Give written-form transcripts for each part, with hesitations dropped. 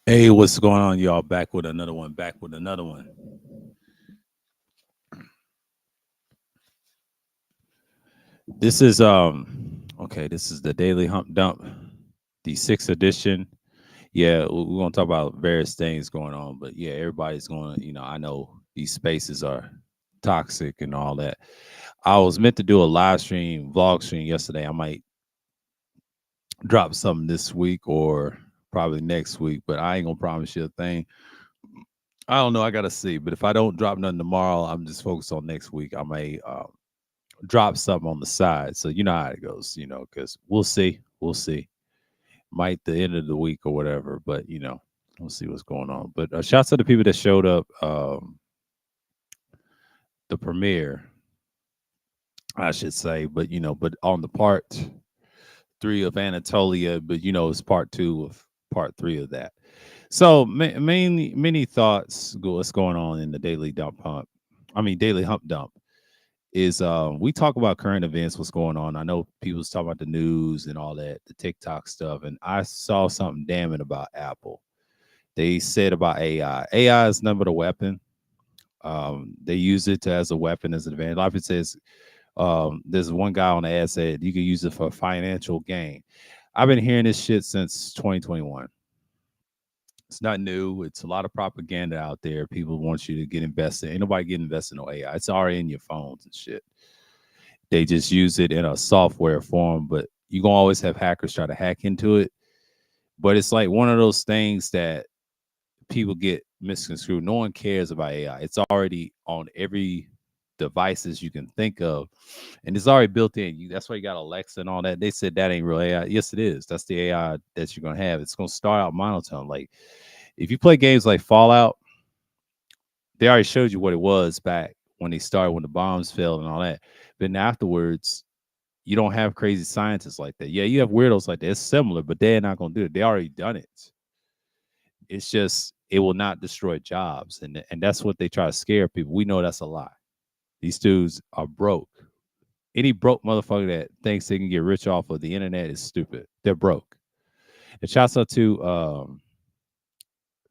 Hey, what's going on, y'all? Back with another one. Back with another one. This is okay. This is the Daily Hump Dump, the sixth edition. Yeah, we're gonna talk about various things going on, but yeah, everybody's going. I know these spaces are toxic and all that. I was meant to do a live stream, vlog stream yesterday. I might drop something this week or probably next week, but I ain't gonna promise you a thing. I don't know. I gotta see. But if I don't drop nothing tomorrow, I'm just focused on next week. I may drop something on the side. So you know how it goes, because we'll see. We'll see. Might the end of the week or whatever, but we'll see what's going on. But shouts to the people that showed up, the premiere, I should say, but but on the part three of Anatolia, but it's part two of part three of that. So mainly many thoughts what's going on in the daily dump hump. I mean daily hump dump. Is we talk about current events, what's going on. I know people's talking about the news and all that, the TikTok stuff, and I saw something damning about Apple. They said about AI. AI is never the weapon. They use it as a weapon as an advantage. Like it says, there's one guy on the ad said you can use it for financial gain. I've been hearing this shit since 2021. It's not new. It's a lot of propaganda out there. People want you to get invested. Ain't nobody getting invested in no AI. It's already in your phones and shit. They just use it in a software form, but you're gonna always have hackers try to hack into it. But it's like one of those things that people get misconstrued. No one cares about AI. It's already on every devices you can think of, and it's already built in. That's why you got Alexa and all that. They said that ain't real AI. Yes, it is. That's the AI that you're gonna have. It's gonna start out monotone. Like if you play games like Fallout, they already showed you what it was back when they started when the bombs fell and all that. But then afterwards, you don't have crazy scientists like that. Yeah, you have weirdos like that. It's similar, but they're not gonna do it. They already done it. It's just it will not destroy jobs, and that's what they try to scare people. We know that's a lie. These dudes are broke. Any broke motherfucker that thinks they can get rich off of the internet is stupid. They're broke. And shouts out to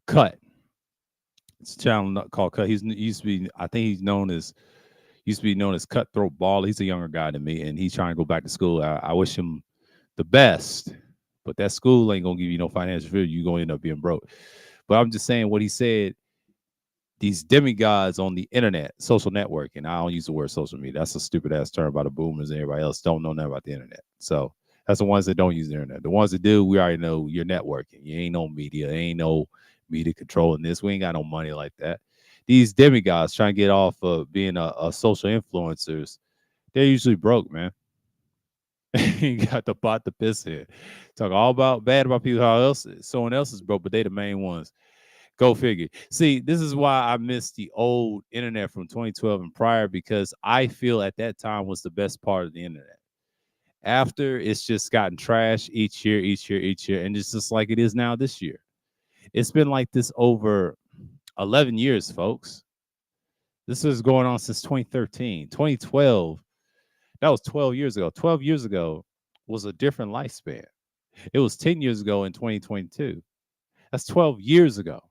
Cut. It's a channel called Cut. He used to be, I think he's known as used to be known as Cutthroat Ball. He's a younger guy than me, and he's trying to go back to school. I wish him the best, but that school ain't gonna give you no financial freedom. You're gonna end up being broke. But I'm just saying what he said. These demigods on the internet, social networking. I don't use the word social media. That's a stupid ass term by the boomers and everybody else don't know nothing about the internet. So that's the ones that don't use the internet. The ones that do, we already know you're networking. You ain't no media. Ain't no media controlling this. We ain't got no money like that. These demigods trying to get off of being a social influencers, they're usually broke, man. You got the pot to piss in. Talk all about bad about people, how else someone else is broke, but they the main ones. Go figure. See, this is why I miss the old internet from 2012 and prior because I feel at that time was the best part of the internet. After it's just gotten trash each year, each year, each year, and it's just like it is now this year. It's been like this over 11 years, folks. This is going on since 2013. 2012, that was 12 years ago. 12 years ago was a different lifespan. It was 10 years ago in 2022. That's 12 years ago.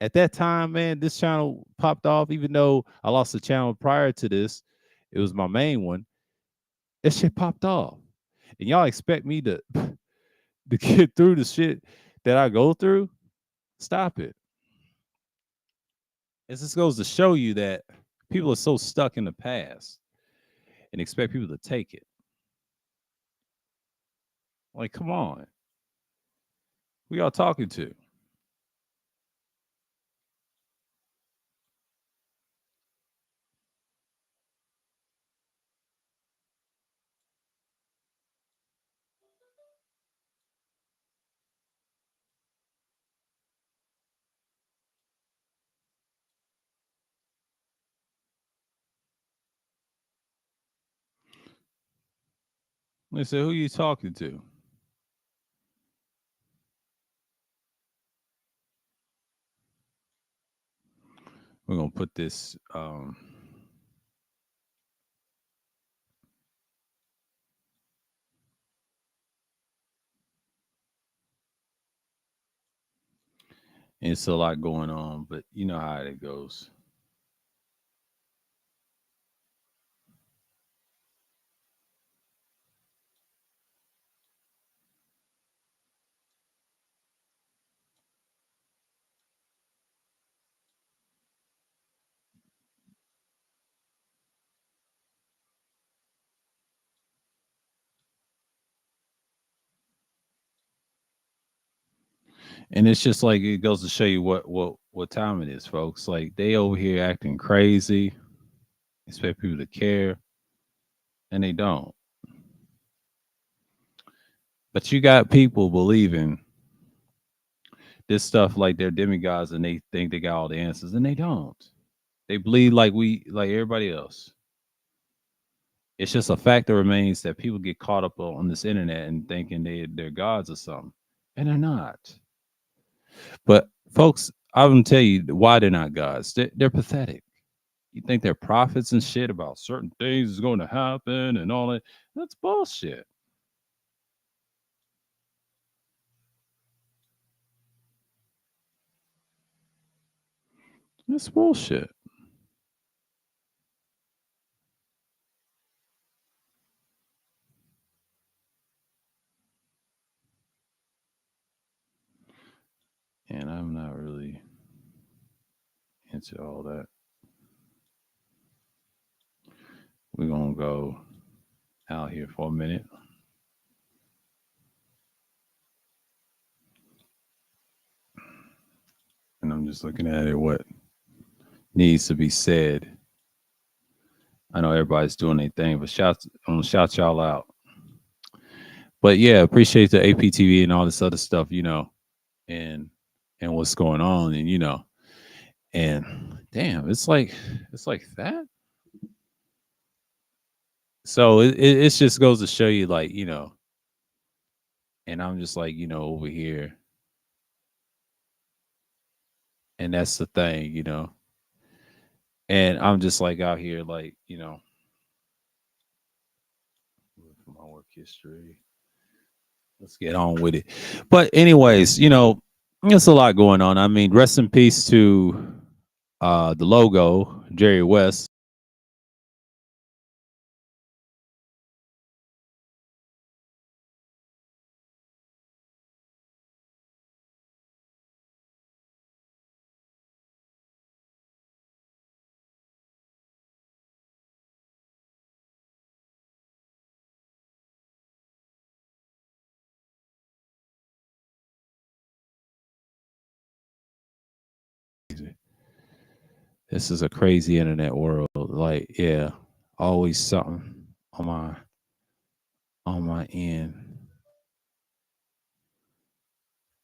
At that time, man, this channel popped off. Even though I lost the channel prior to this, it was my main one. That shit popped off, and y'all expect me to to get through the shit that I go through? Stop it! It just goes to show you that people are so stuck in the past and expect people to take it. Like, come on, who y'all talking to? They say, who you talking to? We're gonna put this. It's a lot going on, but you know how it goes. And it's just like it goes to show you what time it is, folks. Like they over here acting crazy, expect people to care, and they don't. But you got people believing this stuff like they're demigods and they think they got all the answers, and they don't. They believe like everybody else. It's just a fact that remains that people get caught up on this internet and thinking they're gods or something, and they're not. But folks, I'm gonna tell you why they're not gods. They're pathetic. You think they're prophets and shit about certain things is going to happen and all that. That's bullshit. That's bullshit. And I'm not really into all that. We're gonna go out here for a minute, and I'm just looking at it. What needs to be said? I know everybody's doing their thing, but I'm gonna shout y'all out. But yeah, appreciate the APTV and all this other stuff, and what's going on, and and damn, it's like that. So it just goes to show you, like, and I'm just like, over here, and that's the thing, and I'm just like out here, like, for my work history. Let's get on with it. But anyways, there's a lot going on. I mean, rest in peace to the logo, Jerry West. This is a crazy internet world. Like, yeah, always something on my end.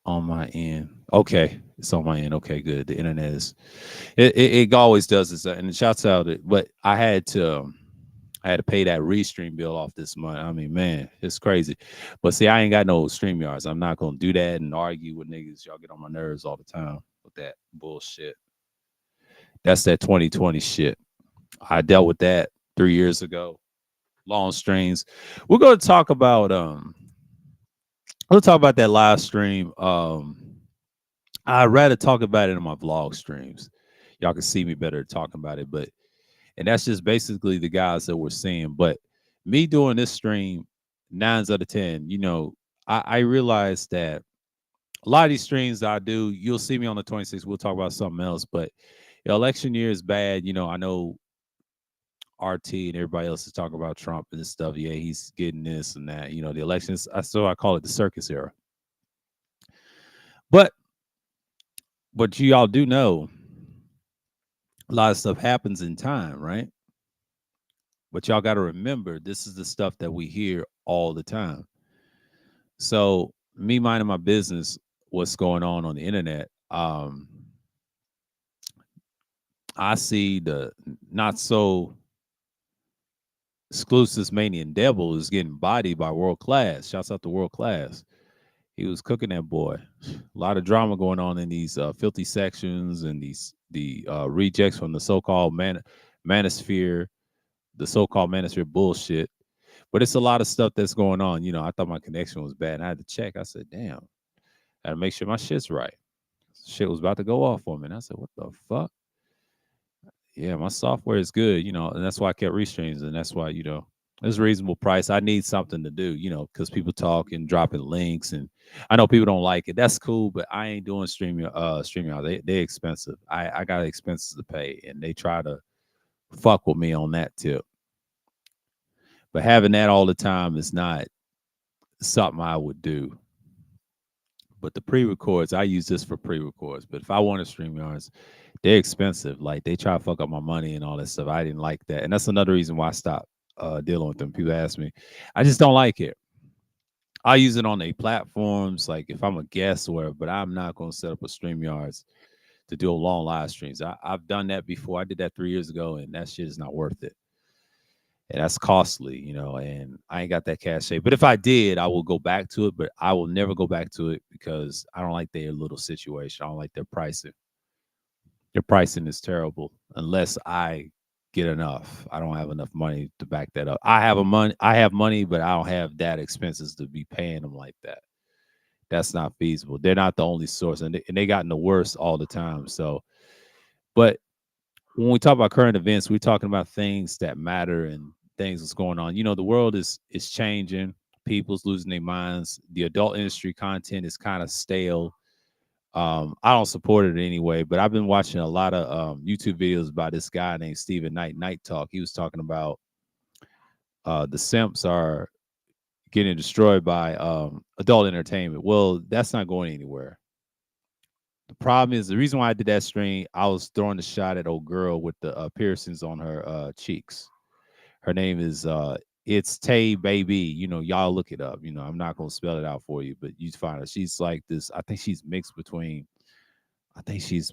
On my end. Okay, it's on my end. Okay, good. The internet is it always does this, and it shouts out it. But I had to pay that restream bill off this month. I mean, man, it's crazy. But see, I ain't got no stream yards. I'm not gonna do that and argue with niggas. Y'all get on my nerves all the time with that bullshit. That's that 2020 shit. I dealt with that 3 years ago. Long streams. We're gonna talk about we'll talk about that live stream. I'd rather talk about it in my vlog streams. Y'all can see me better talking about it, but and that's just basically the guys that we're seeing. But me doing this stream, 9 out of 10, I realized that a lot of these streams that I do, you'll see me on the 26th. We'll talk about something else, but election year is bad. I know RT and everybody else is talking about Trump and this stuff. Yeah, he's getting this and that. The elections. I call it the circus era. But you all do know a lot of stuff happens in time, right? But y'all got to remember, this is the stuff that we hear all the time. So me minding my business, what's going on the internet, I see the not so exclusive Manian Devil is getting bodied by World Class. Shouts out to World Class. He was cooking that boy. A lot of drama going on in these filthy sections and the rejects from the so-called manosphere, the so-called manosphere bullshit. But it's a lot of stuff that's going on. I thought my connection was bad. And I had to check. I said, damn, I had to make sure my shit's right. Shit was about to go off for me. And I said, what the fuck? Yeah, my software is good, and that's why I kept restreams. And that's why, it's a reasonable price. I need something to do, because people talk and dropping links. And I know people don't like it. That's cool, but I ain't doing streaming. They're expensive. I got expenses to pay, and they try to fuck with me on that tip. But having that all the time is not something I would do. But the pre-records, I use this for pre-records. But if I want to stream yards, they're expensive. Like they try to fuck up my money and all that stuff. I didn't like that, and that's another reason why I stopped dealing with them. People ask me, I just don't like it. I use it on a platforms, like if I'm a guest or whatever, but I'm not going to set up a stream yards to do a long live streams. I've done that before. I did that 3 years ago, and that shit is not worth it. And that's costly, and I ain't got that cachet. But if I did, I will go back to it, but I will never go back to it because I don't like their little situation. I don't like their pricing. Their pricing is terrible unless I get enough. I don't have enough money to back that up. I have money, but I don't have that expenses to be paying them like that. That's not feasible. They're not the only source, and they gotten the worst all the time. So, but when we talk about current events, we're talking about things that matter and things that's going on. The world is changing. People's losing their minds. The adult industry content is kind of stale. I don't support it anyway, but I've been watching a lot of YouTube videos by this guy named Stephen Knight, Night Talk. He was talking about the simps are getting destroyed by adult entertainment. Well, that's not going anywhere. The problem is the reason why I did that stream, I was throwing a shot at old girl with the piercings on her cheeks. Her name is it's Tay Baby. Y'all look it up. I'm not gonna spell it out for you, but you find her. She's like this. I think she's mixed between. I think she's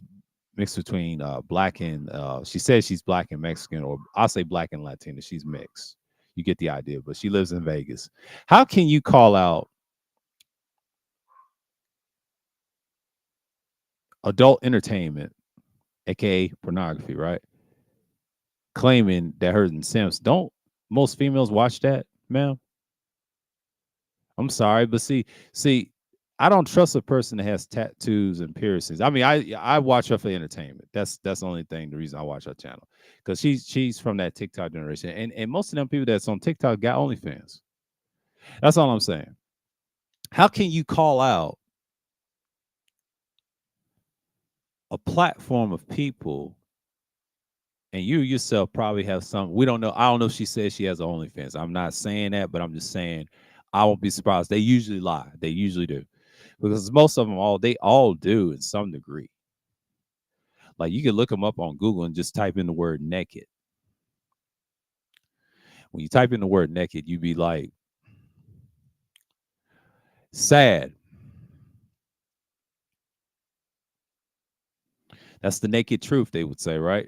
mixed between black and she says she's black and Mexican, or I'll say black and Latina. She's mixed. You get the idea, but she lives in Vegas. How can you call out adult entertainment, aka pornography, right? Claiming that her and Sims don't most females watch that, ma'am? I'm sorry, but see, I don't trust a person that has tattoos and piercings. I mean, I watch her for entertainment. That's the only thing. The reason I watch her channel because she's from that TikTok generation, and most of them people that's on TikTok got OnlyFans. That's all I'm saying. How can you call out a platform of people and you yourself probably have some? We don't know. I don't know if she says she has OnlyFans. I'm not saying that, but I'm just saying I won't be surprised. They usually lie. They usually do. Because most of them they all do in some degree. Like you can look them up on Google and just type in the word naked. When you type in the word naked, you be like sad. That's the naked truth, they would say, right?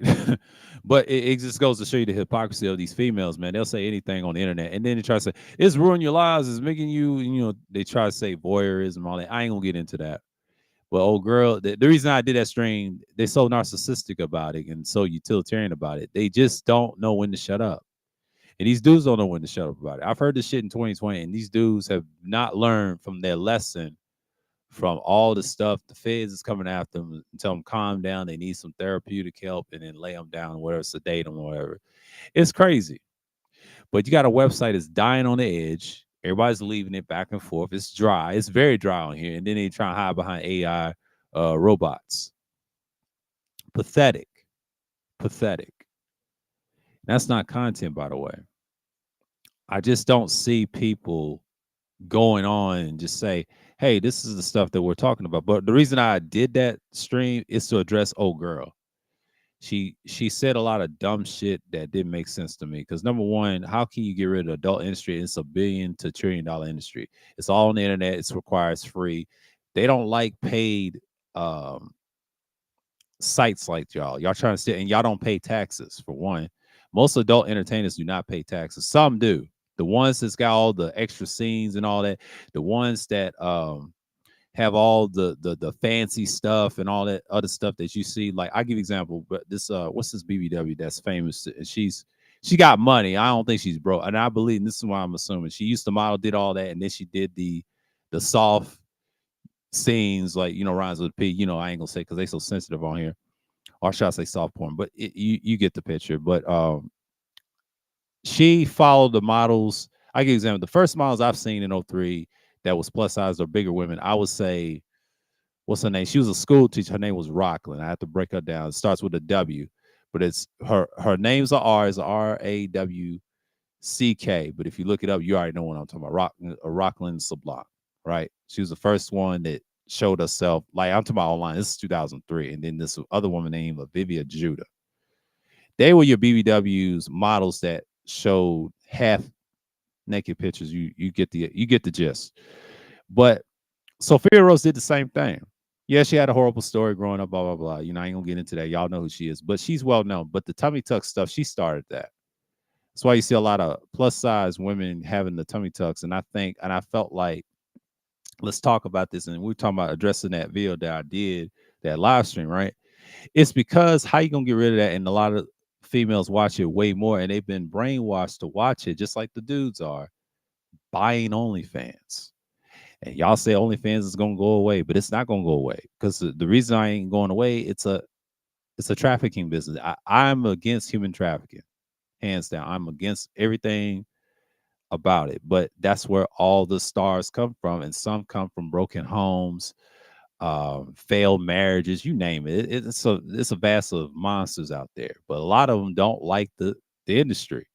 But it just goes to show you the hypocrisy of these females, man. They'll say anything on the internet, and then they try to say it's ruining your lives, it's making you, they try to say voyeurism, all that. I ain't gonna get into that. But old girl, the reason I did that stream, they're so narcissistic about it and so utilitarian about it. They just don't know when to shut up. And these dudes don't know when to shut up about it. I've heard this shit in 2020, and these dudes have not learned from their lesson from all the stuff. The feds is coming after them and tell them calm down. They need some therapeutic help, and then lay them down, whatever, sedate them, or whatever. It's crazy. But you got a website that's dying on the edge. Everybody's leaving it back and forth. It's dry. It's very dry on here. And then they try to hide behind AI robots. Pathetic. Pathetic. That's not content, by the way. I just don't see people going on and just say, hey, this is the stuff that we're talking about. But the reason I did that stream is to address old girl. She said a lot of dumb shit that didn't make sense to me. Because number one, how can you get rid of the adult industry? It's $1 billion to $1 trillion industry. It's all on the internet. It's required. It's free. They don't like paid sites like y'all. Y'all trying to sit and y'all don't pay taxes for one. Most adult entertainers do not pay taxes. Some do. The ones that's got all the extra scenes and all that. The ones that have all the fancy stuff and all that other stuff that you see. Like I give you example, but this what's this BBW that's famous? And she got money. I don't think she's broke, and I believe, and this is why I'm assuming she used to model, did all that, and then she did the soft scenes like rhymes with P. I ain't gonna say because they so sensitive on here, or should I say soft porn? But you get the picture. But she followed the models. I give you an example. The first models I've seen in '03 that was plus size or bigger women, I would say, what's her name? She was a school teacher. Her name was Rockland. I have to break her down. It starts with a W, but it's her name's a R, is RAWCK. But if you look it up, you already know what I'm talking about. Rockland Sablan, right? She was the first one that showed herself. Like I'm talking about online. This is 2003, and then this other woman named Vivia Judah. They were your BBWs models that showed half naked pictures. You get the gist. But Sophia Rose did the same thing. Yeah, she had a horrible story growing up, blah, blah, blah. I ain't gonna get into that. Y'all know who she is, but she's well known. But the tummy tuck stuff, she started that. That's why you see a lot of plus size women having the tummy tucks. And I felt like, let's talk about this. And we're talking about addressing that video that I did, that live stream, right? It's because how you gonna get rid of that? And a lot of females watch it way more, and they've been brainwashed to watch it, just like the dudes are buying OnlyFans. And y'all say OnlyFans is gonna go away, but it's not gonna go away because the reason I ain't going away, it's a trafficking business. I'm against human trafficking, hands down. I'm against everything about it. But that's where all the stars come from, and some come from broken homes, failed marriages, you name it. It's a vast of monsters out there, but a lot of them don't like the industry.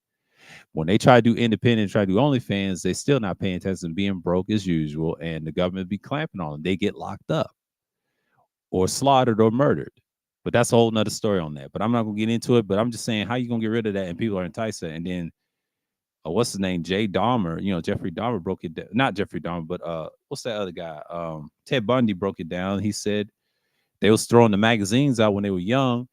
When they try to do independent, try to do OnlyFans, they still not paying attention, being broke as usual, and the government be clamping on them. They get locked up or slaughtered or murdered. But that's a whole nother story on that. But I'm not gonna get into it. But I'm just saying, how you gonna get rid of that? And people are enticed to it. And then what's his name? Jay Dahmer. Jeffrey Dahmer broke it down. Not Jeffrey Dahmer, but what's that other guy? Ted Bundy broke it down. He said they was throwing the magazines out when they were young,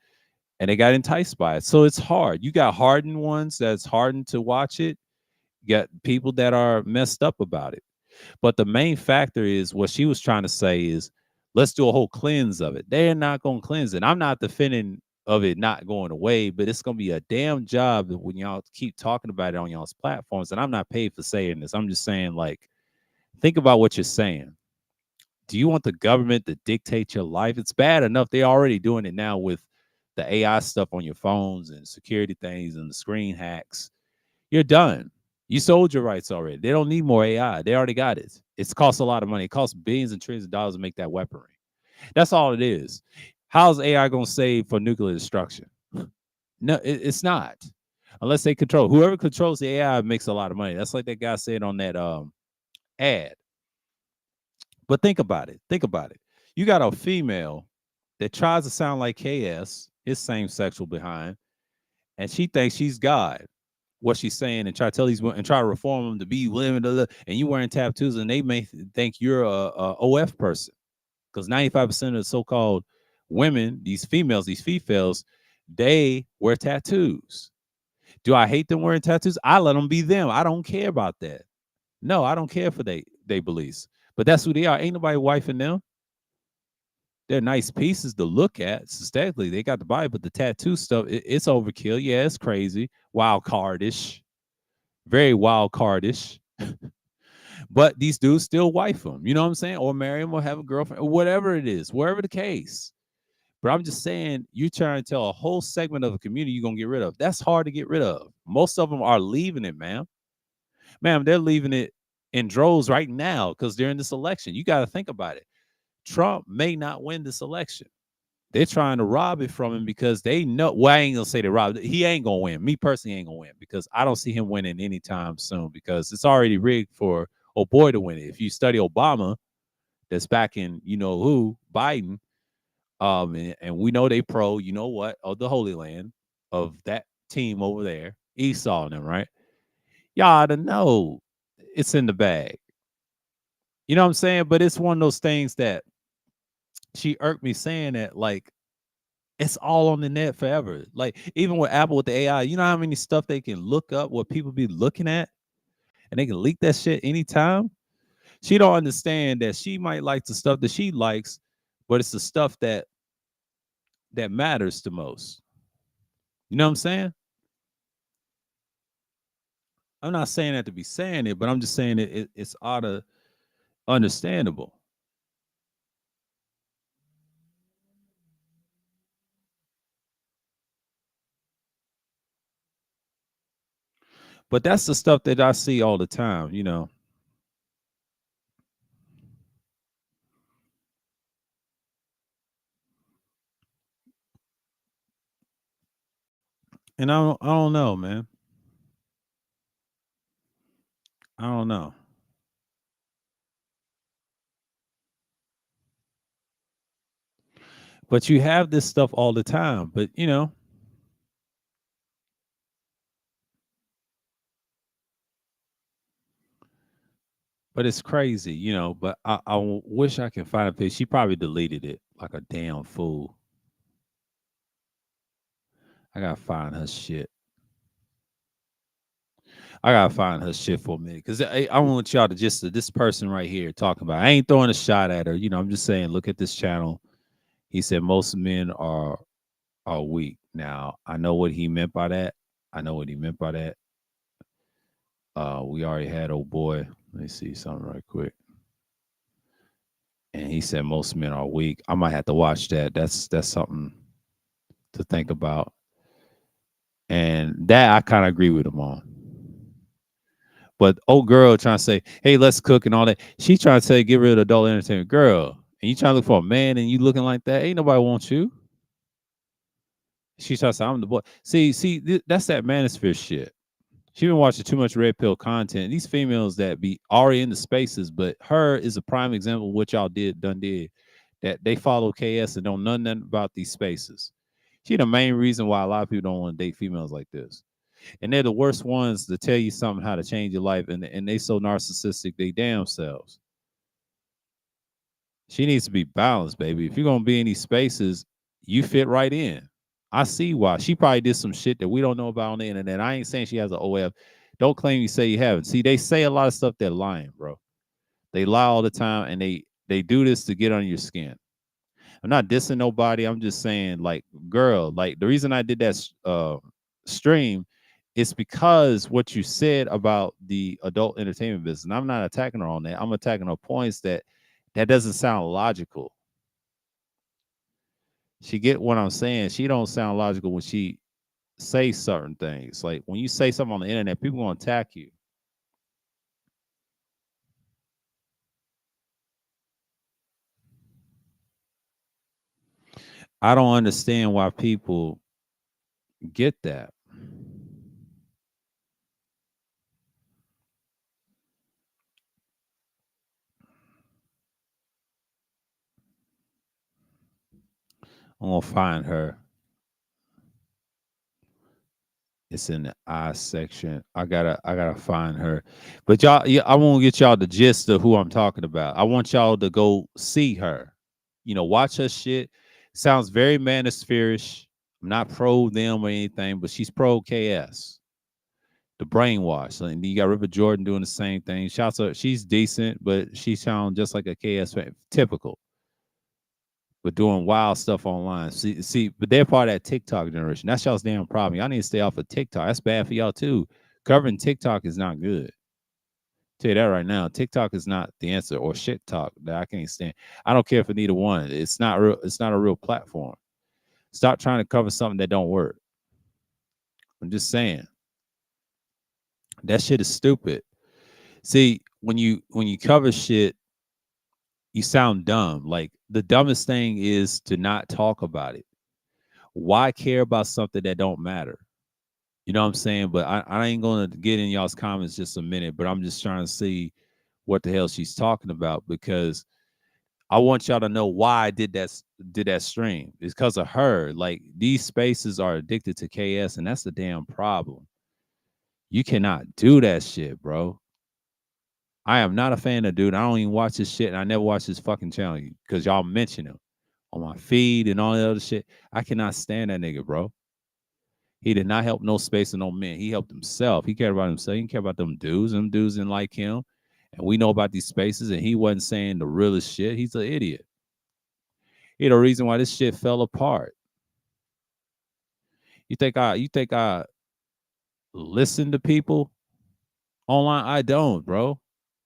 and they got enticed by it. So it's hard. You got hardened ones that's hardened to watch it. You got people that are messed up about it. But the main factor is what she was trying to say is let's do a whole cleanse of it. They're not going to cleanse it. I'm not defending of it not going away, but it's going to be a damn job when y'all keep talking about it on y'all's platforms. And I'm not paid for saying this. I'm just saying, like, think about what you're saying. Do you want the government to dictate your life? It's bad enough they're already doing it now with the AI stuff on your phones and security things and the screen hacks. You're done. You sold your rights already. They don't need more AI. They already got it. It's cost a lot of money. It costs billions and trillions of dollars to make that weaponry. That's all it is. How's AI going to save for nuclear destruction? No, it's not. Unless they control. Whoever controls the AI makes a lot of money. That's like that guy said on that ad. But think about it. Think about it. You got a female that tries to sound like KS, his same sexual behind, and she thinks she's God. What she's saying and try to tell these and try to reform them to be women, and you wearing tattoos, and they may think you're a OF person because 95% of the so-called women, these females, they wear tattoos. Do I hate them wearing tattoos? I let them be them. I don't care about that. No, I don't care for they beliefs. But that's who they are. Ain't nobody wifing them. They're nice pieces to look at. Aesthetically, they got the body, but the tattoo stuff, it's overkill. Yeah, it's crazy, wild cardish, very wild cardish. But these dudes still wife them. You know what I'm saying? Or marry them or have a girlfriend or whatever it is, wherever the case. But I'm just saying, you're trying to tell a whole segment of the community you're gonna get rid of. That's hard to get rid of. Most of them are leaving it, ma'am. Ma'am, they're leaving it in droves right now because they're in this election. You got to think about it. Trump may not win this election. They're trying to rob it from him because they know. Well, I ain't gonna say they robbed. He ain't gonna win. Me personally ain't gonna win because I don't see him winning anytime soon because it's already rigged for oh boy to win it. If you study Obama, that's backing you know who Biden, and we know they pro. You know what of the Holy Land of that team over there, Esau and them, right? Y'all ought to know it's in the bag. You know what I'm saying? But it's one of those things that she irked me saying that like it's all on the net forever. Like even with Apple with the AI, you know how many stuff they can look up what people be looking at and they can leak that shit anytime. She don't understand that she might like the stuff that she likes, but it's the stuff that matters the most. You know what I'm saying? I'm not saying that to be saying it, but I'm just saying it's oughta understandable. But that's the stuff that I see all the time, you know. And I don't know, man. I don't know. But you have this stuff all the time. But you know, but it's crazy, you know. But wish I can find a picture. She probably deleted it like a damn fool. I gotta find her shit. I gotta find her shit for a minute because I want y'all to just this person right here talking about. I ain't throwing a shot at her. You know, I'm just saying. Look at this channel. He said most men are weak. Now I know what he meant by that. I know what he meant by that. We already had old boy. Let me see something right quick. And he said most men are weak. I might have to watch that. That's something to think about. And that I kind of agree with him on. But old girl trying to say, "Hey, let's cook and all that." She trying to say, "Get rid of adult entertainment, girl." And you trying to look for a man, and you looking like that? Ain't nobody want you. She trying to say, "I'm the boy." That's that manosphere shit. She been watching too much red pill content. These females that be already in the spaces, but her is a prime example of what y'all did. That they follow KS and don't know nothing about these spaces. She the main reason why a lot of people don't want to date females like this. And they're the worst ones to tell you something how to change your life, and they so narcissistic they damn selves. She needs to be balanced, baby. If you're gonna be in these spaces, you fit right in. I see why. She probably did some shit that we don't know about on the internet. I ain't saying she has an OF. Don't claim you say you haven't. See, they say a lot of stuff they're lying, bro. They lie all the time, and they do this to get on your skin. I'm not dissing nobody. I'm just saying, like, girl, like the reason I did that stream is because what you said about the adult entertainment business. And I'm not attacking her on that. I'm attacking her points that doesn't sound logical. She get what I'm saying. She don't sound logical when she say certain things. Like when you say something on the internet, people gonna attack you. I don't understand why people get that. I'm gonna find her. It's in the I section. I gotta find her. But y'all, yeah, I won't get y'all the gist of who I'm talking about. I want y'all to go see her. You know, watch her shit. Sounds very manospherish. I'm not pro them or anything, but she's pro KS. The brainwash. And you got River Jordan doing the same thing. Shouts her, she's decent, but she sounds just like a KS fan. Typical. But doing wild stuff online. But they're part of that TikTok generation. That's y'all's damn problem. Y'all need to stay off of TikTok. That's bad for y'all too. Covering TikTok is not good. Tell you that right now. TikTok is not the answer, or shit talk that I can't stand. I don't care for neither one. It's not real. It's not a real platform. Stop trying to cover something that don't work. I'm just saying that shit is stupid. See, when you cover shit, you sound dumb. Like the dumbest thing is to not talk about it. Why care about something that don't matter? You know what I'm saying? But I ain't gonna get in y'all's comments just a minute, but I'm just trying to see what the hell she's talking about because I want y'all to know why I did that stream. It's because of her. Like these spaces are addicted to KS, and that's the damn problem. You cannot do that shit, bro. I am not a fan of dude. I don't even watch his shit, and I never watch his fucking channel because y'all mention him on my feed and all that other shit. I cannot stand that nigga, bro. He did not help no space and no men. He helped himself. He cared about himself. He didn't care about them dudes. Them dudes didn't like him. And we know about these spaces, and he wasn't saying the realest shit. He's an idiot. He the reason why this shit fell apart. You think I listen to people online? I don't, bro.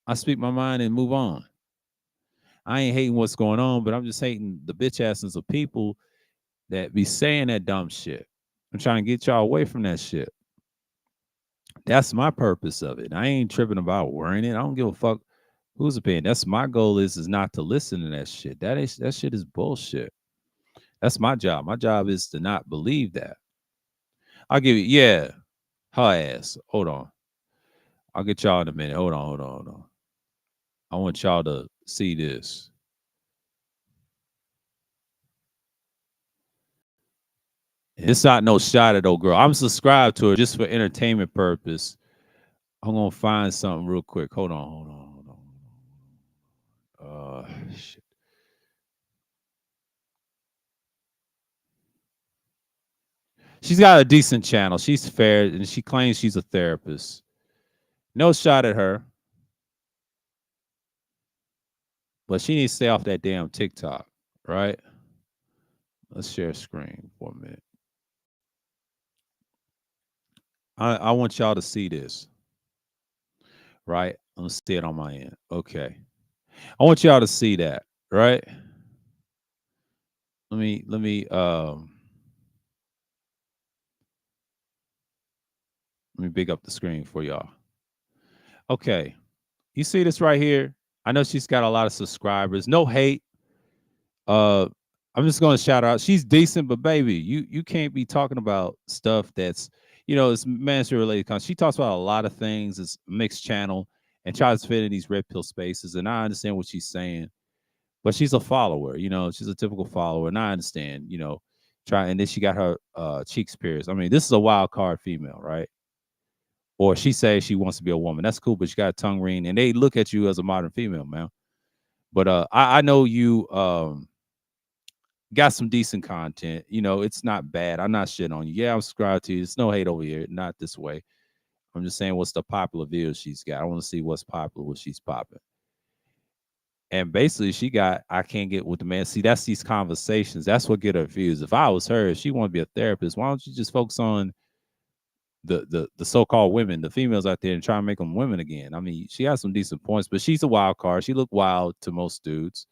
I speak my mind and move on. I ain't hating what's going on, but I'm just hating the bitch asses of people that be saying that dumb shit. I'm trying to get y'all away from that shit. That's my purpose of it. I ain't tripping about wearing it. I don't give a fuck who's opinion. That's my goal is not to listen to that shit. That shit is bullshit. That's my job. My job is to not believe that. I'll give you, yeah, her ass. Hold on. I'll get y'all in a minute. Hold on. I want y'all to see this. It's not no shot at old girl. I'm subscribed to her just for entertainment purpose. I'm gonna find something real quick. Hold on. Shit. She's got a decent channel. She's fair, and she claims she's a therapist. No shot at her, but she needs to stay off that damn TikTok, right? Let's share screen for a minute. I want y'all to see this, right? I'm gonna see it on my end. Okay. I want y'all to see that, right? Let me big up the screen for y'all. Okay. You see this right here? I know she's got a lot of subscribers. No hate. Uh I'm just gonna shout her out. She's decent, but baby, you can't be talking about stuff that's it's ministry related content. She talks about a lot of things. It's mixed channel and tries to fit in these red pill spaces. And I understand what she's saying, but she's a follower. She's a typical follower, and I understand. Try and then she got her cheeks pierced. I mean, this is a wild card female, right? Or she says she wants to be a woman. That's cool, but she got a tongue ring, and they look at you as a modern female, man. But I know you got some decent content. It's not bad. I'm not shitting on you. Yeah, I'm subscribed to you. It's no hate over here. Not this way. I'm just saying what's the popular views she's got. I want to see what's popular, what she's popping. And basically, she got I can't get with the man. See, that's these conversations. That's what get her views. If I was her, if she want to be a therapist, why don't you just focus on the so-called women, the females out there, and try and make them women again? I mean, she has some decent points, but she's a wild card. She look wild to most dudes.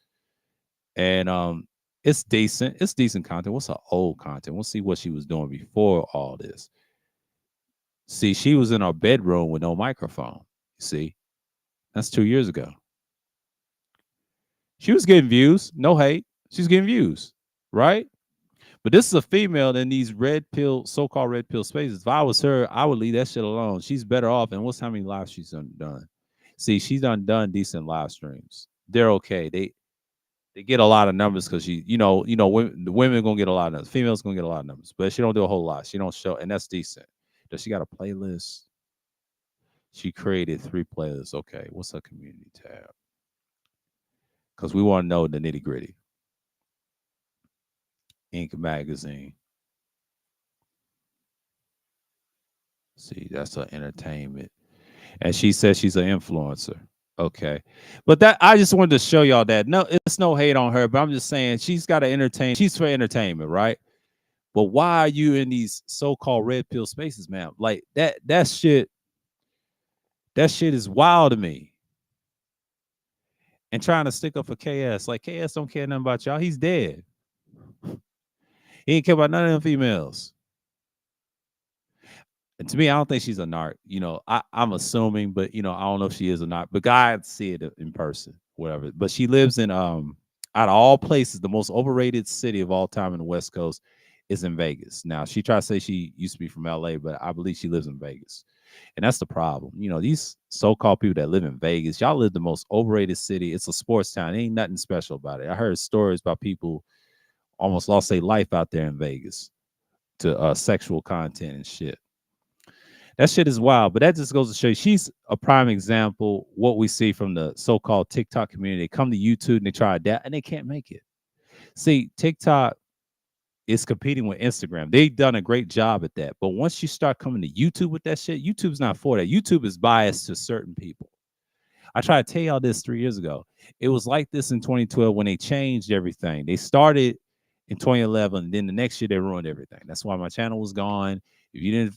And it's decent. It's decent content. What's her old content? We'll see what she was doing before all this. See, she was in her bedroom with no microphone. See, that's 2 years ago. She was getting views. No hate. She's getting views, right? But this is a female in these red pill, so-called red pill spaces. If I was her, I would leave that shit alone. She's better off. And what's how many lives she's done? See, she's done decent live streams. They're okay. They get a lot of numbers because the women gonna get a lot of numbers. Females gonna get a lot of numbers, but she don't do a whole lot. She don't show, and that's decent. Does she got a playlist? She created 3 playlists. Okay, what's her community tab? Because we want to know the nitty gritty. Ink magazine. See, that's her entertainment, and she says she's an influencer. Okay, but that I just wanted to show y'all that no, it's no hate on her, but I'm just saying she's got to entertain. She's for entertainment, right? But why are you in these so-called red pill spaces, man? Like that shit is wild to me. And trying to stick up for KS. Like KS don't care nothing about y'all. He's dead. He ain't care about none of them females. And to me, I don't think she's a narc. I'm assuming, but I don't know if she is or not. But God see it in person, whatever. But she lives in out of all places, the most overrated city of all time in the West Coast is in Vegas. Now she tries to say she used to be from LA, but I believe she lives in Vegas. And that's the problem. These so-called people that live in Vegas, y'all live the most overrated city. It's a sports town. Ain't nothing special about it. I heard stories about people almost lost their life out there in Vegas to sexual content and shit. That shit is wild, but that just goes to show you she's a prime example. What we see from the so-called TikTok community, they come to YouTube and they try that and they can't make it. See, TikTok is competing with Instagram. They've done a great job at that. But once you start coming to YouTube with that shit, YouTube's not for that. YouTube is biased to certain people. I tried to tell y'all this 3 years ago. It was like this in 2012 when they changed everything. They started in 2011, then the next year they ruined everything. That's why my channel was gone. If you didn't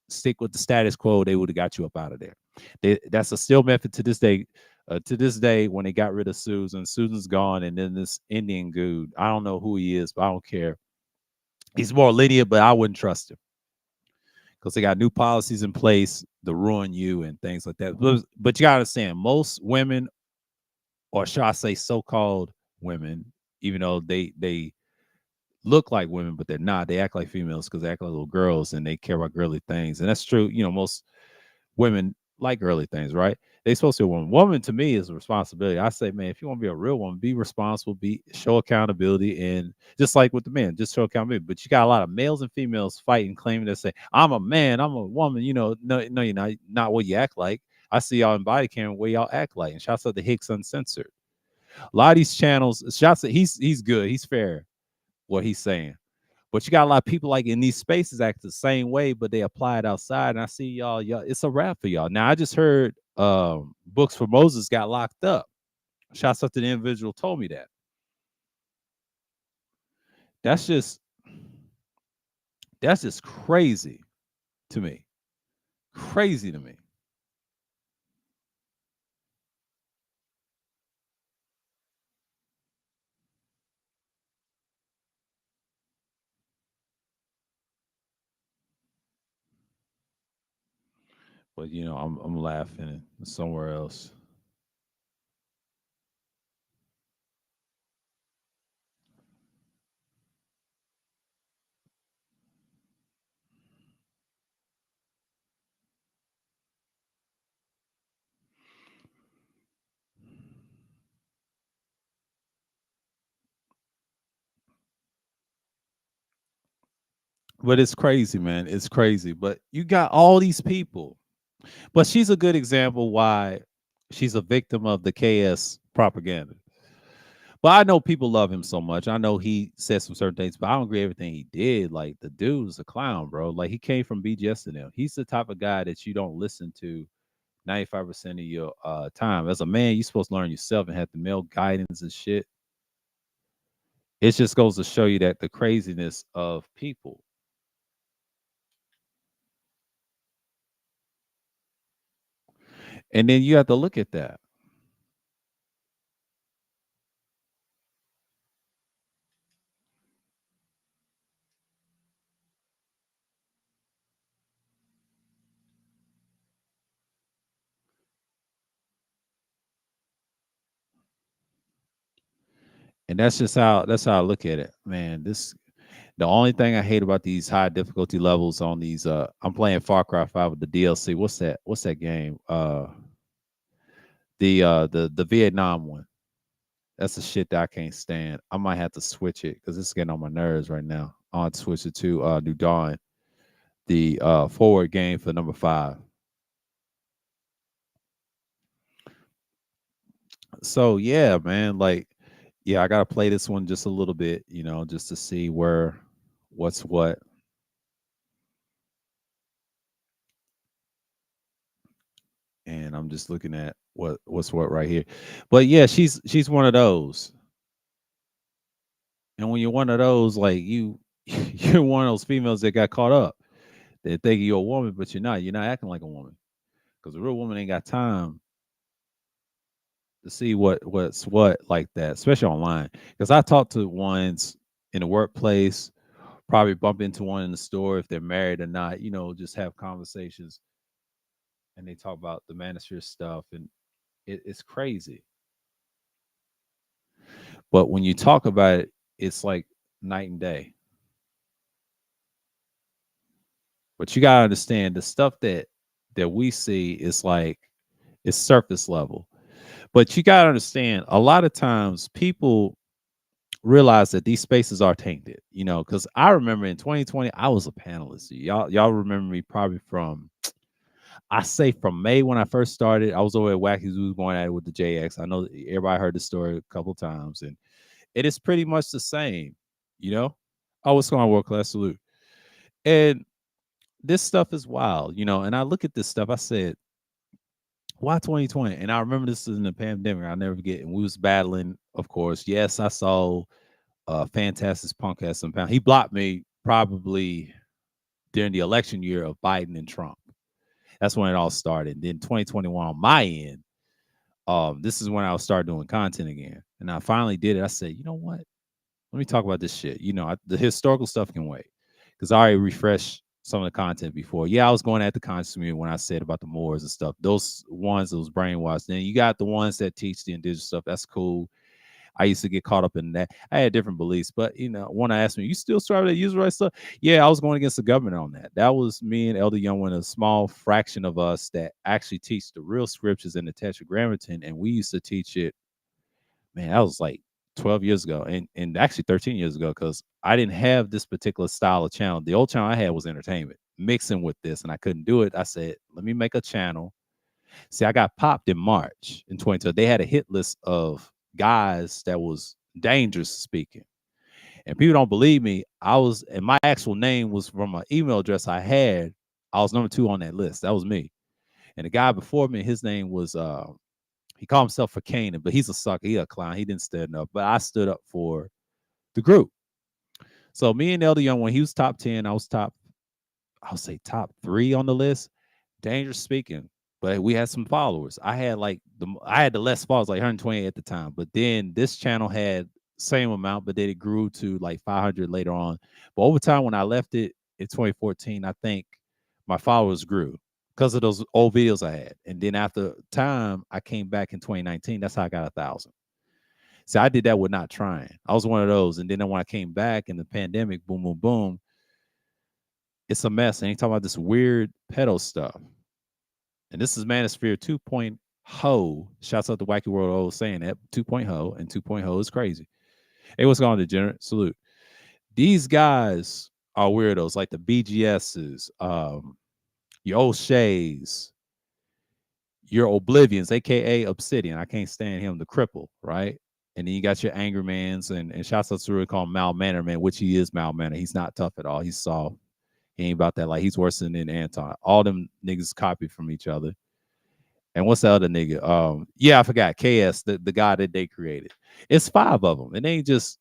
stick with the status quo, they would have got you up out of there. That's a still method to this day. To this day, when they got rid of Susan's gone, and then this Indian dude, I don't know who he is, but I don't care. He's more linear, but I wouldn't trust him because they got new policies in place to ruin you and things like that. But you gotta understand, most women, or should I say, so-called women, even though they look like women, but they're not. They act like females because they act like little girls and they care about girly things. And that's true. Most women like girly things, right? They supposed to be a woman. Woman to me is a responsibility. I say, man, if you want to be a real woman, be responsible, show accountability, and just like with the men, just show accountability. But you got a lot of males and females fighting, claiming to say, I'm a man, I'm a woman. No, you're not what you act like. I see y'all in body cam where y'all act like. And shouts out to Hicks Uncensored. A lot of these channels, shouts out, he's good, he's fair, what he's saying. But you got a lot of people like in these spaces act the same way, but they apply it outside. And I see y'all, it's a wrap for y'all. Now I just heard Books for Moses got locked up. Shouts out to the individual told me that. That's just crazy to me. Crazy to me. But I'm laughing somewhere else. But it's crazy, man. It's crazy. But you got all these people. But she's a good example why she's a victim of the KS propaganda. But I know people love him so much. I know he said some certain things, but I don't agree with everything he did. Like the dude's a clown, bro. Like he came from BGS to them. He's the type of guy that you don't listen to 95% of your time. As a man, you're supposed to learn yourself and have the male guidance and shit. It just goes to show you that the craziness of people. And then you have to look at that. And that's how I look at it. Man, the only thing I hate about these high difficulty levels on these I'm playing Far Cry 5 with the DLC. What's that game? The Vietnam one. That's the shit that I can't stand. I might have to switch it because it's getting on my nerves right now. I'll switch it to New Dawn, the forward game for number 5. So yeah, man, like yeah, I gotta play this one just a little bit, just to see what's what. And I'm just looking at what's what right here. But yeah, she's one of those. And when you're one of those, like you're one of those females that got caught up. They think you're a woman, but you're not. You're not acting like a woman. Because a real woman ain't got time to see what's what like that, especially online. Because I talked to ones in the workplace, probably bump into one in the store if they're married or not, just have conversations and they talk about the manosphere stuff and it's crazy. But when you talk about it, it's like night and day. But you gotta understand the stuff that we see is like it's surface level. But you gotta understand a lot of times people realize that these spaces are tainted, because I remember in 2020, I was a panelist. Y'all remember me probably from I say from May when I first started. I was over at Wacky Zoo going at it with the JX. I know everybody heard the story a couple times, and it is pretty much the same, you know. Oh, what's going on, world class salute? And this stuff is wild, And I look at this stuff. I said, why 2020? And I remember this is in the pandemic. I'll never forget. And we was battling, of course. Yes, I saw Fantastic Punk had some pound. He blocked me probably during the election year of Biden and Trump. That's when it all started. Then 2021 on my end, this is when I started doing content again. And I finally did it. I said, you know what? Let me talk about this shit. The historical stuff can wait because I already refreshed some of the content before. Yeah, I was going at the conscious community when I said about the Moors and stuff. Those ones that was brainwashed. Then you got the ones that teach the indigenous stuff. That's cool. I used to get caught up in that. I had different beliefs, but one asked me, "You still strive to use the right stuff?" Yeah, I was going against the government on that. That was me and Elder Young, one a small fraction of us that actually teach the real scriptures in the Tetragrammaton, and we used to teach it. Man, that was like 12 years ago, and actually 13 years ago, because I didn't have this particular style of channel. The old channel I had was entertainment mixing with this, and I couldn't do it. I said, "Let me make a channel." See, I got popped in March in 2012. They had a hit list of guys that was dangerous speaking. And people don't believe me. And my actual name was from an email address I had. I was number 2 on that list. That was me. And the guy before me, his name was he called himself for Canaan, but he's a sucker. He a clown. He didn't stand up. But I stood up for the group. So me and Elder Young, when he was top 10, I was I'll say top 3 on the list. Dangerous speaking, but we had some followers. I had the less followers, like 120 at the time. But then this channel had same amount, but then it grew to like 500 later on. But over time, when I left it in 2014, I think my followers grew because of those old videos I had. And then after time, I came back in 2019. That's how I got 1,000. See, I did that with not trying. I was one of those. And then when I came back in the pandemic, boom, boom, boom, it's a mess. And he talking about this weird pedo stuff. And this is Manosphere 2.0. Shouts out to Wacky World O saying that 2.0 and 2.0 is crazy. Hey, what's going on, Degenerate? Salute. These guys are weirdos, like the BGSs, your O'Shea's, your Oblivions, aka Obsidian. I can't stand him, the cripple, right? And then you got your Angry Mans, and shouts out to really call him Mal Manner Man, which he is Mal Manner. He's not tough at all. He's soft. He ain't about that. Like, he's worse than Anton. All them niggas copy from each other. And what's the other nigga? Yeah, I forgot. KS, the guy that they created. It's 5 of them. It ain't just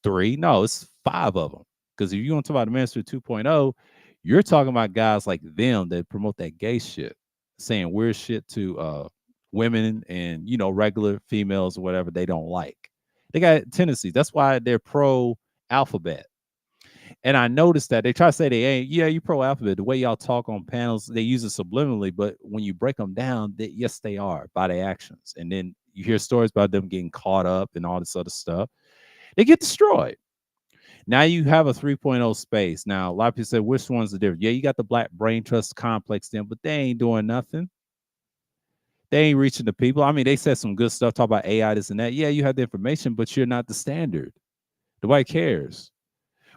3. No, it's 5 of them. Because if you want to talk about the Master 2.0, you're talking about guys like them that promote that gay shit, saying weird shit to women and regular females or whatever they don't like. They got tendencies. That's why they're pro alphabet. And I noticed that they try to say they ain't. Yeah, you pro alphabet. The way y'all talk on panels, they use it subliminally, but when you break them down, yes, they are by their actions. And then you hear stories about them getting caught up and all this other stuff. They get destroyed. Now you have a 3.0 space. Now, a lot of people say, which one's the difference? Yeah, you got the Black Brain Trust complex then, but they ain't doing nothing. They ain't reaching the people. I mean, they said some good stuff, talk about AI, this and that. Yeah, you have the information, but you're not the standard. Nobody cares.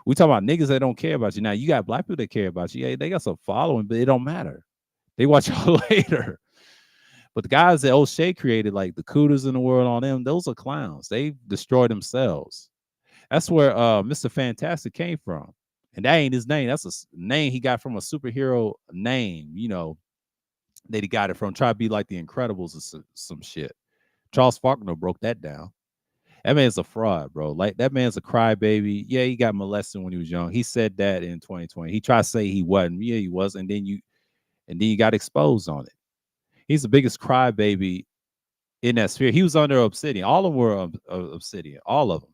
We talk about niggas that don't care about you. Now, you got black people that care about you. Yeah, they got some following, but it don't matter. They watch y'all later. But the guys that O'Shea created, like the Cooters in the world on them, those are clowns. They destroyed themselves. That's where Mr. Fantastic came from. And that ain't his name. That's a name he got from a superhero name, that he got it from. Try to be like the Incredibles or some shit. Charles Faulkner broke that down. That man's a fraud, bro. Like, that man's a crybaby. Yeah, he got molested when he was young. He said that in 2020. He tried to say he wasn't. Yeah, he was. And then you got exposed on it. He's the biggest crybaby in that sphere. He was under Obsidian. All of them were Obsidian. All of them.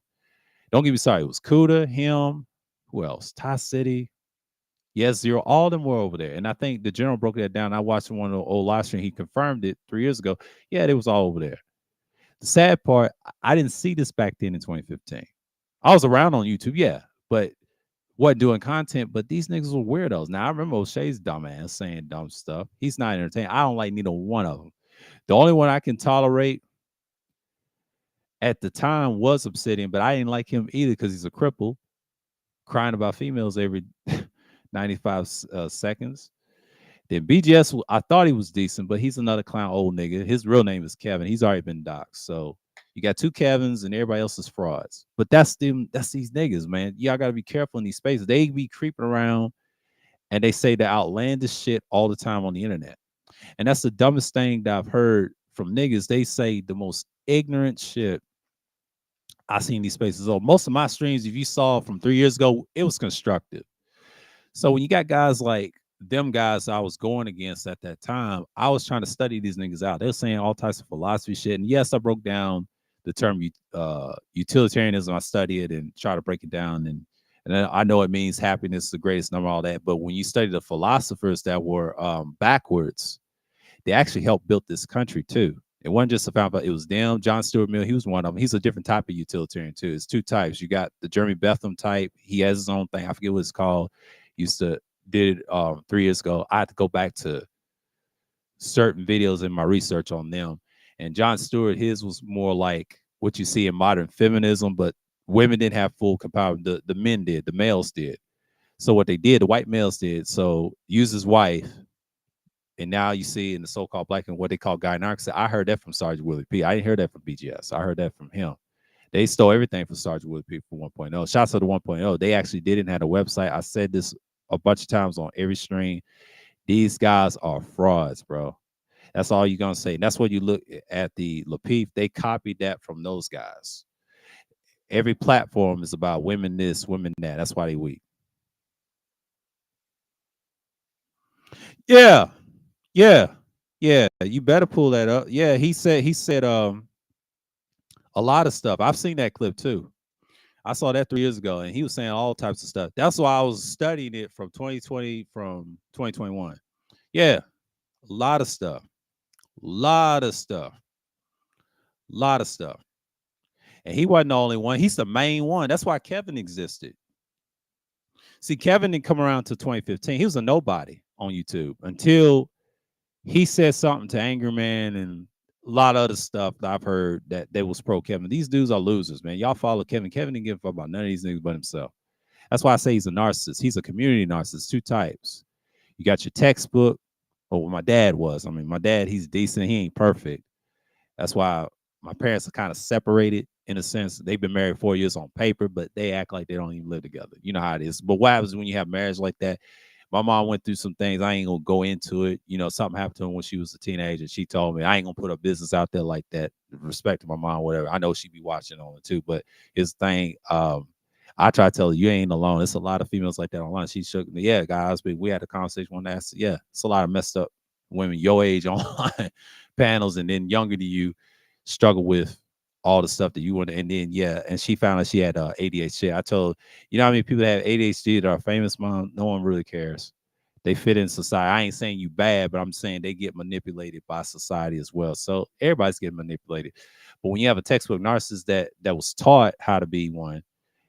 Don't get me sorry. It was Kuda, him, who else? Ty City. Yes, Zero. All of them were over there. And I think the general broke that down. I watched one of the old live stream. He confirmed it 3 years ago. Yeah, they was all over there. The sad part, I didn't see this back then in 2015. I was around on YouTube, yeah, but wasn't doing content. But these niggas were weirdos. Now, I remember O'Shea's dumbass saying dumb stuff. He's not entertaining. I don't like neither one of them. The only one I can tolerate at the time was Obsidian, but I didn't like him either because he's a cripple, crying about females every 95 seconds. Then BGS, I thought he was decent, but he's another clown old nigga. His real name is Kevin. He's already been doxxed. So you got 2 Kevins and everybody else is frauds. But that's these niggas, man. Y'all got to be careful in these spaces. They be creeping around and they say the outlandish shit all the time on the internet. And that's the dumbest thing that I've heard from niggas. They say the most ignorant shit I seen these spaces. So most of my streams, if you saw from 3 years ago, it was constructive. So when you got guys like them guys I was going against at that time, I was trying to study these niggas out. They were saying all types of philosophy shit. And yes, I broke down the term utilitarianism. I study it and try to break it down and And then I know it means happiness is the greatest number, all that. But when you study the philosophers that were backwards, they actually helped build this country too. It wasn't just about it was them. John Stuart Mill, he was one of them. He's a different type of utilitarian too. It's two types. You got the Jeremy Bentham type. He has his own thing. I forget what it's called. Used to did it 3 years ago. I had to go back to certain videos in my research on them. And John Stewart, his was more like what you see in modern feminism, but women didn't have full compower. The men did, the males did. So what they did, the white males did. So use his wife, and now you see in the so-called black and what they call gynarchy. I heard that from Sergeant Willie P. I didn't hear that from BGS. I heard that from him. They stole everything from Sergeant Willie P for 1.0. Shots of the 1.0. They actually didn't have a website. I said this a bunch of times on every stream. These guys are frauds, bro. That's all you're gonna say. And that's what you look at the Lapeef. They copied that from those guys. Every platform is about women this, women that. That's why they weak. Yeah, yeah, yeah. You better pull that up. Yeah, he said a lot of stuff. I've seen that clip too. I saw that 3 years ago, and he was saying all types of stuff. That's why I was studying it from 2020, from 2021. Yeah, a lot of stuff, lot of stuff, lot of stuff. And he wasn't the only one. He's the main one. That's why Kevin existed. See, Kevin didn't come around until 2015. He was a nobody on YouTube until he said something to Angry Man and a lot of other stuff that I've heard that was pro Kevin. These dudes are losers, man. Y'all follow Kevin. Kevin didn't give a fuck about none of these niggas but himself. That's why I say he's a narcissist. He's a community narcissist. Two types. You got your textbook, or what my dad was. I mean, my dad, he's decent. He ain't perfect. That's why my parents are kind of separated in a sense. They've been married 4 years on paper, but they act like they don't even live together. You know how it is. But what happens when you have marriage like that? My mom went through some things. I ain't gonna go into it. You know, something happened to her when she was a teenager. She told me I ain't gonna put her business out there like that. Respect to my mom, whatever. I know she be watching on it too. But his thing, I try to tell her you ain't alone. It's a lot of females like that online. She shook me. Yeah, guys, but we had a conversation one day. I said, yeah, it's a lot of messed up women your age online panels, and then younger than you struggle with all the stuff that you want. And then yeah, and she found out she had ADHD. I told you know how many people that have ADHD that are famous, mom. No one really cares. They fit in society. I ain't saying you bad, but I'm saying they get manipulated by society as well. So everybody's getting manipulated. But when you have a textbook narcissist that was taught how to be one,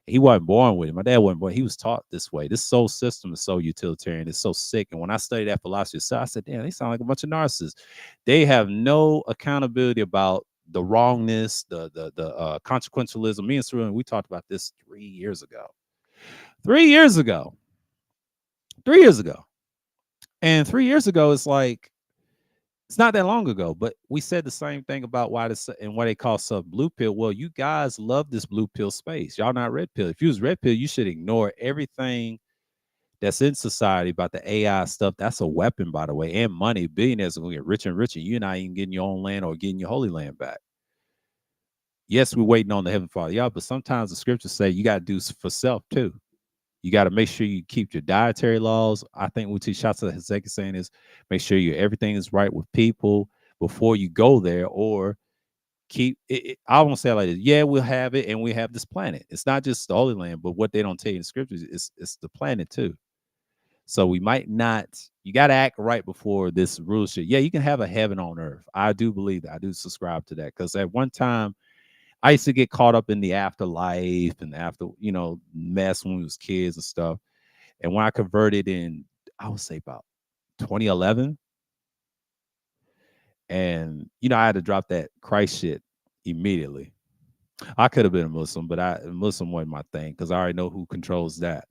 he wasn't born with it. My dad wasn't born. He was taught this way. This soul system is so utilitarian. It's so sick. And when I studied that philosophy, so I said, damn, they sound like a bunch of narcissists. They have no accountability about the wrongness, the consequentialism. Me and Cerulean, we talked about this 3 years ago. 3 years ago. 3 years ago. And 3 years ago, it's like it's not that long ago, but we said the same thing about why this and what they call sub blue pill. Well, you guys love this blue pill space. Y'all not red pill. If you was red pill, you should ignore everything that's in society about the AI stuff. That's a weapon, by the way, and money. Billionaires are gonna get richer and richer. You're not even getting your own land or getting your holy land back. Yes, we're waiting on the heaven Father, y'all, but sometimes the scriptures say you got to do for self too. You got to make sure you keep your dietary laws. I think what Shotsa Hezeki saying is make sure everything is right with people before you go there, or keep it. I won't say it like this. Yeah, we'll have it, and we have this planet. It's not just the Holy Land, but what they don't tell you in the scriptures is it's the planet too. So we might not. You got to act right before this rule shit. Yeah, you can have a heaven on earth. I do believe that. I do subscribe to that because at one time I used to get caught up in the afterlife and after, mess when we was kids and stuff. And when I converted in, I would say about 2011, and I had to drop that Christ shit immediately. I could have been a Muslim, but Muslim wasn't my thing because I already know who controls that.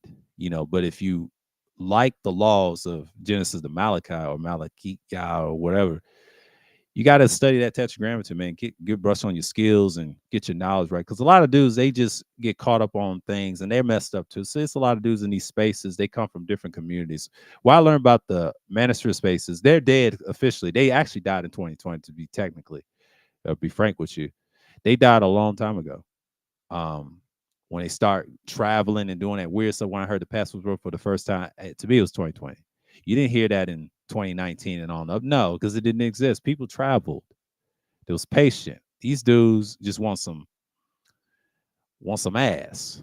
But if you like the laws of Genesis to Malachi or Malachi or whatever, you got to study that tetragrammaton, man. Get brush on your skills and get your knowledge right. Because a lot of dudes, they just get caught up on things and they're messed up too. So it's a lot of dudes in these spaces. They come from different communities. What I learned about the Manosphere spaces, they're dead officially. They actually died in 2020, to be technically, be frank with you. They died a long time ago. When they start traveling and doing that weird stuff, when I heard the Passwords World for the first time, to me, it was 2020. You didn't hear that in 2019 and on up. No, because it didn't exist. People traveled. It was patient. These dudes just want some ass.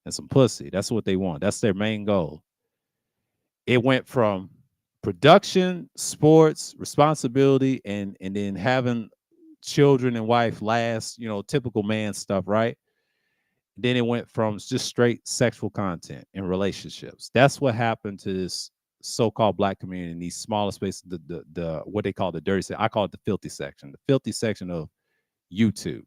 and some pussy. That's what they want. That's their main goal. It went from production, sports, responsibility, and then having children and wife last, typical man stuff, right? Then it went from just straight sexual content and relationships. That's what happened to this so-called black community in these smaller spaces, the what they call the dirty section. I call it the filthy section of YouTube.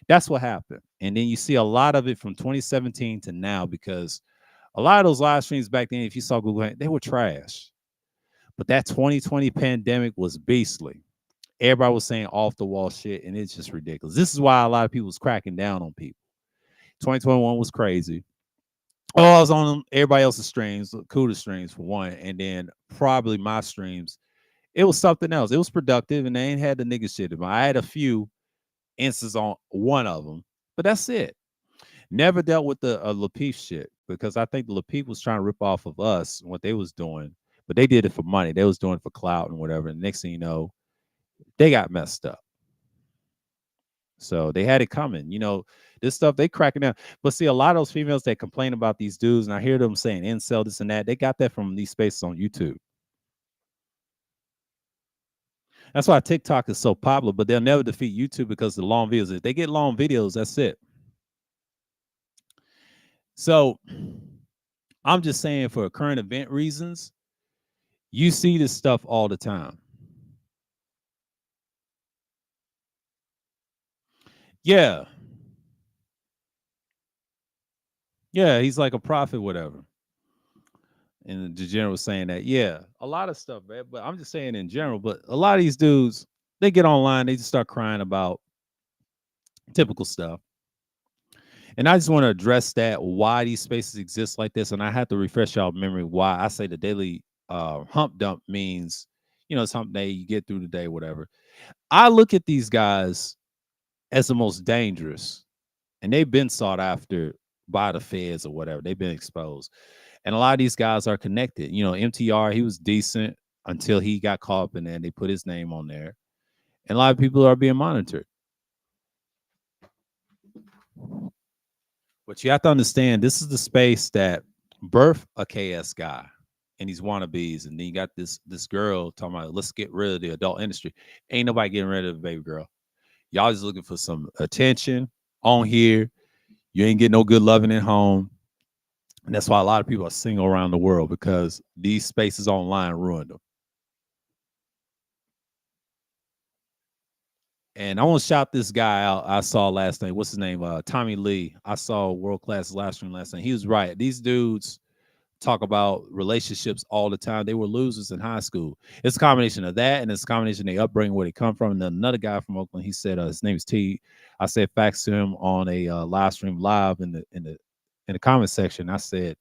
That's what happened. And then you see a lot of it from 2017 to now because a lot of those live streams back then, if you saw Google, they were trash. But that 2020 pandemic was beastly. Everybody was saying off the wall shit, and it's just ridiculous. This is why a lot of people was cracking down on people. 2021 was crazy. Oh, I was on everybody else's streams, Cuda streams for one, and then probably my streams. It was something else. It was productive, and they ain't had the nigga shit. I had a few instances on one of them, but that's it. Never dealt with the Lapeef shit because I think the Lapeef was trying to rip off of us what they was doing, but they did it for money. They was doing it for clout and whatever. And next thing you know, they got messed up. So they had it coming. This stuff they cracking down. But see, a lot of those females that complain about these dudes, and I hear them saying incel, this and that, they got that from these spaces on YouTube. That's why TikTok is so popular, but they'll never defeat YouTube because the long videos. If they get long videos, that's it. So I'm just saying for current event reasons, you see this stuff all the time. Yeah. Yeah, he's like a prophet, whatever. And the general was saying that, yeah, a lot of stuff, man. But I'm just saying in general, but a lot of these dudes, they get online, they just start crying about typical stuff. And I just want to address that, why these spaces exist like this. And I have to refresh y'all memory why I say the daily hump dump means, it's hump day, you get through the day, whatever. I look at these guys as the most dangerous, and they've been sought after by the feds or whatever. They've been exposed. And a lot of these guys are connected. MTR, he was decent until he got caught up in there and they put his name on there. And a lot of people are being monitored. But you have to understand, this is the space that birthed a KS guy and these wannabes. And then you got this girl talking about, let's get rid of the adult industry. Ain't nobody getting rid of the baby girl. Y'all just looking for some attention on here. You ain't getting no good loving at home. And that's why a lot of people are single around the world, because these spaces online ruined them. And I want to shout this guy out. I saw last night. What's his name? Tommy Lee. I saw world class live stream last night. He was right. These dudes talk about relationships all the time. They were losers in high school. It's a combination of that, and it's a combination of their upbringing, where they come from. And then another guy from Oakland, he said his name is T. I said facts to him on a live stream live in the comment section. I said,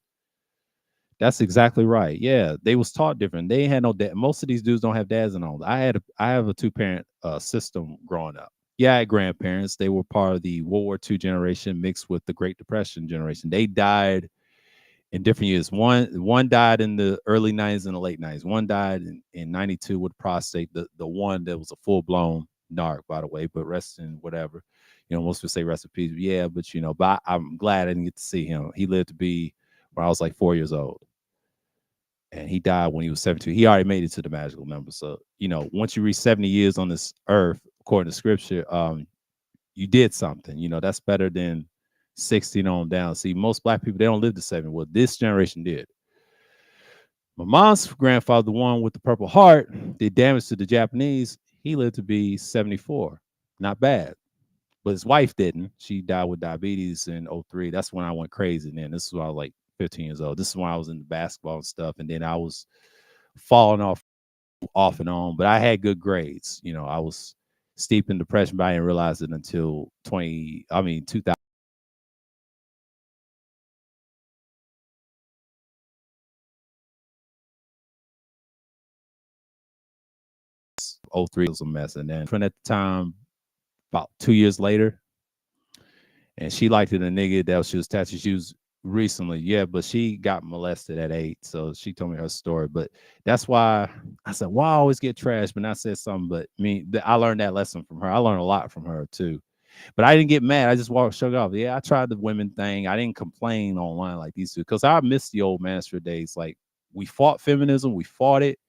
that's exactly right. Yeah, they was taught different. They had no dad. Most of these dudes don't have dads and all. I have a two-parent system growing up. Yeah, I had grandparents. They were part of the World War II generation mixed with the Great Depression generation. They died in different years. One died in the early 90s and the late 90s. One died in 92 with prostate. The one that was a full-blown narc, by the way, but rest in whatever. Most people say rest in peace. Yeah, but but I'm glad I didn't get to see him. He lived to be when I was like 4 years old. And he died when he was 72. He already made it to the magical number. So, once you reach 70 years on this earth, according to scripture, you did something. That's better than 16 on down. See, most black people, they don't live to 70. Well, this generation did. My mom's grandfather, the one with the Purple Heart, did damage to the Japanese. He lived to be 74. Not bad. But his wife didn't. She died with diabetes in 03. That's when I went crazy. And then this is when I was like 15 years old. This is when I was in the basketball and stuff. And then I was falling off and on. But I had good grades. I was steep in depression, but I didn't realize it until 2000. 03 was a mess. And then from that time, about 2 years later, and she liked it, a nigga that she was tattooed. She was recently, yeah, but she got molested at 8. So she told me her story. But that's why I said, why I always get trashed? But I said something, but I learned that lesson from her. I learned a lot from her too. But I didn't get mad. I just walked, shrugged off. Yeah, I tried the women thing. I didn't complain online like these two because I miss the old Master days. Like we fought feminism, we fought it,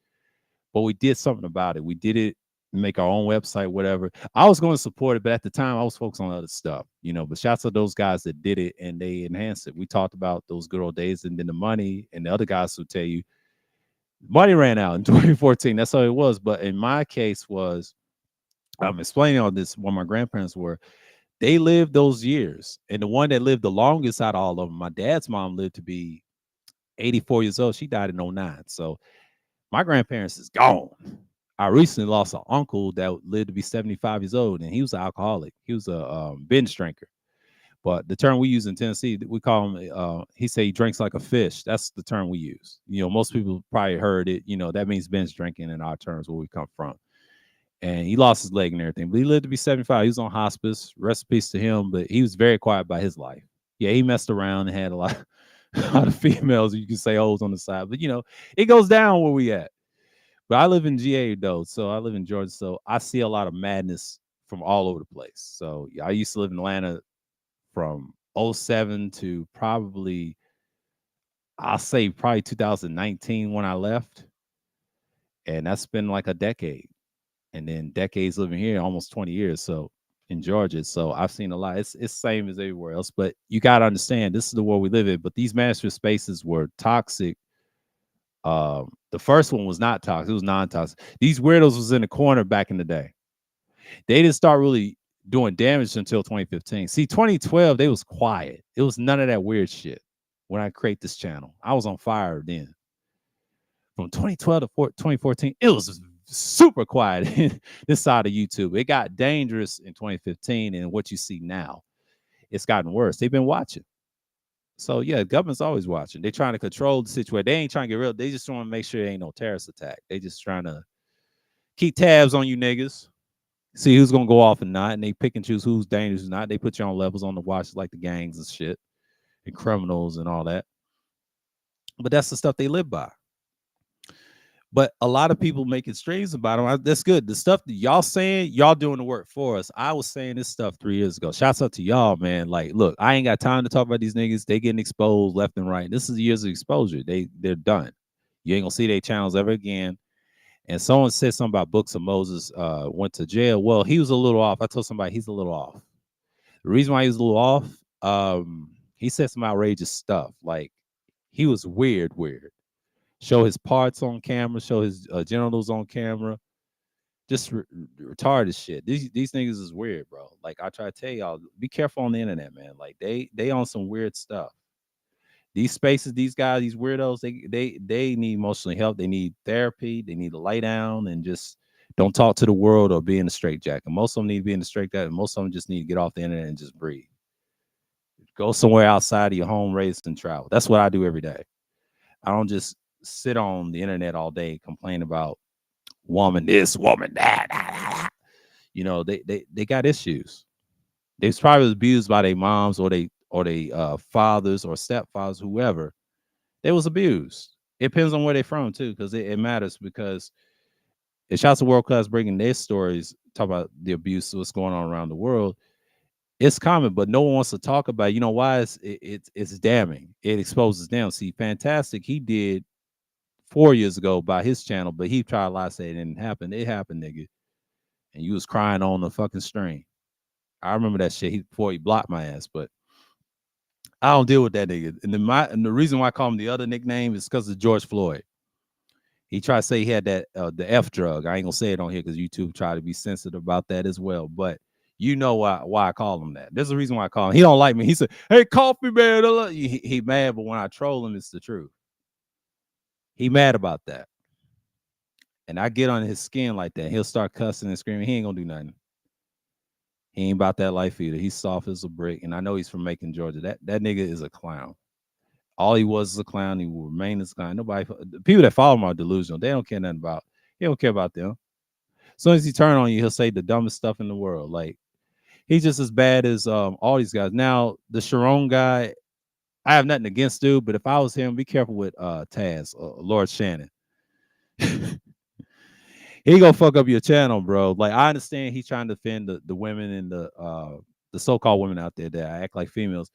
but we did something about it. We did it, make our own website, whatever. I was going to support it, but at the time I was focused on other stuff, you know. But shouts to those guys that did it and they enhanced it. We talked about those good old days, and then the money, and the other guys who tell you money ran out in 2014. That's how it was. But in my case was I'm explaining all this when my grandparents were. They lived those years. And the one that lived the longest out of all of them, my dad's mom lived to be 84 years old. She died in '09. So my grandparents is gone. I recently lost an uncle that lived to be 75 years old, and he was an alcoholic. He was a binge drinker. But the term we use in Tennessee, we call him, he said he drinks like a fish. That's the term we use. You know, most people probably heard it. You know, that means binge drinking in our terms where we come from. And he lost his leg and everything, but he lived to be 75. He was on hospice. Rest in peace to him, but he was very quiet about his life. Yeah, he messed around and had a lot, a lot of females, you can say hoes on the side, but you know, it goes down where we at. But I live in GA though, so I live in Georgia, so I see a lot of madness from all over the place. So yeah, I used to live in Atlanta from '07 to probably, I'll say probably 2019 when I left, and that's been like a decade. And then decades living here, almost 20 years. So in Georgia, so I've seen a lot. It's same as everywhere else, but you got to understand this is the world we live in. But these master spaces were toxic. The first one was not toxic; it was non-toxic. These weirdos was in the corner back in the day. They didn't start really doing damage until 2015. See, 2012 they was quiet. It was none of that weird shit. When I create this channel, I was on fire then. From 2012 to 2014, it was super quiet this side of YouTube. It got dangerous in 2015, and what you see now, it's gotten worse. They've been watching. So yeah, the government's always watching. They're trying to control the situation. They ain't trying to get real. They just want to make sure there ain't no terrorist attack. They just trying to keep tabs on you niggas. See who's gonna go off and not, and they pick and choose who's dangerous, who's not. They put you on levels on the watch like the gangs and shit, and criminals and all that. But that's the stuff they live by. But a lot of people making streams about them. That's good. The stuff that y'all saying, y'all doing the work for us. I was saying this stuff 3 years ago. Shouts out to y'all, man. Like, look, I ain't got time to talk about these niggas. They getting exposed left and right. This is years of exposure. They're done. You ain't gonna see their channels ever again. And someone said something about Books of Moses went to jail. Well, he was a little off. I told somebody he's a little off. The reason why he was a little off, he said some outrageous stuff. Like he was weird. Show his parts on camera, show his genitals on camera, just retarded shit. These niggas is weird, bro. Like I try to tell y'all, be careful on the internet, man. Like they on some weird stuff. These spaces, these guys, these weirdos, they need emotional help. They need therapy. They need to lay down and just don't talk to the world or be in a straitjacket. Most of them need to be in a straitjacket. Most of them just need to get off the internet and just breathe. Go somewhere outside of your home, race, and travel. That's what I do every day. I don't just sit on the internet all day complaining about woman this, woman that. You know, they got issues. They was probably abused by their moms or they fathers or stepfathers, whoever. They was abused. It depends on where they're from too, because it matters. Because it shouts to World Class bringing their stories, talk about the abuse, what's going on around the world. It's common, but no one wants to talk about it. You know why? It's damning. It exposes them. See, Fantastic, he did 4 years ago by his channel, but he tried to lie, say it didn't happen. It happened, nigga. And you was crying on the fucking stream. I remember that shit before he blocked my ass, but I don't deal with that nigga. And the reason why I call him the other nickname is because of George Floyd. He tried to say he had that the F drug. I ain't gonna say it on here because YouTube tried to be sensitive about that as well. But you know why I call him that. There's a reason why I call him. He don't like me. He said, "Hey, coffee man." He mad, but when I troll him, it's the truth. He mad about that. And I get on his skin like that. He'll start cussing and screaming. He ain't gonna do nothing. He ain't about that life either. He's soft as a brick. And I know he's from Macon, Georgia. That nigga is a clown. All he was is a clown. He will remain as a clown. Nobody, the people that follow him are delusional. They don't care nothing about. He don't care about them. As soon as he turn on you, he'll say the dumbest stuff in the world. Like he's just as bad as all these guys. Now the Sharon guy, I have nothing against dude, but if I was him, be careful with Taz, Lord Shannon. He gonna fuck up your channel, bro. Like I understand he's trying to defend the women and the the so-called women out there that act like females.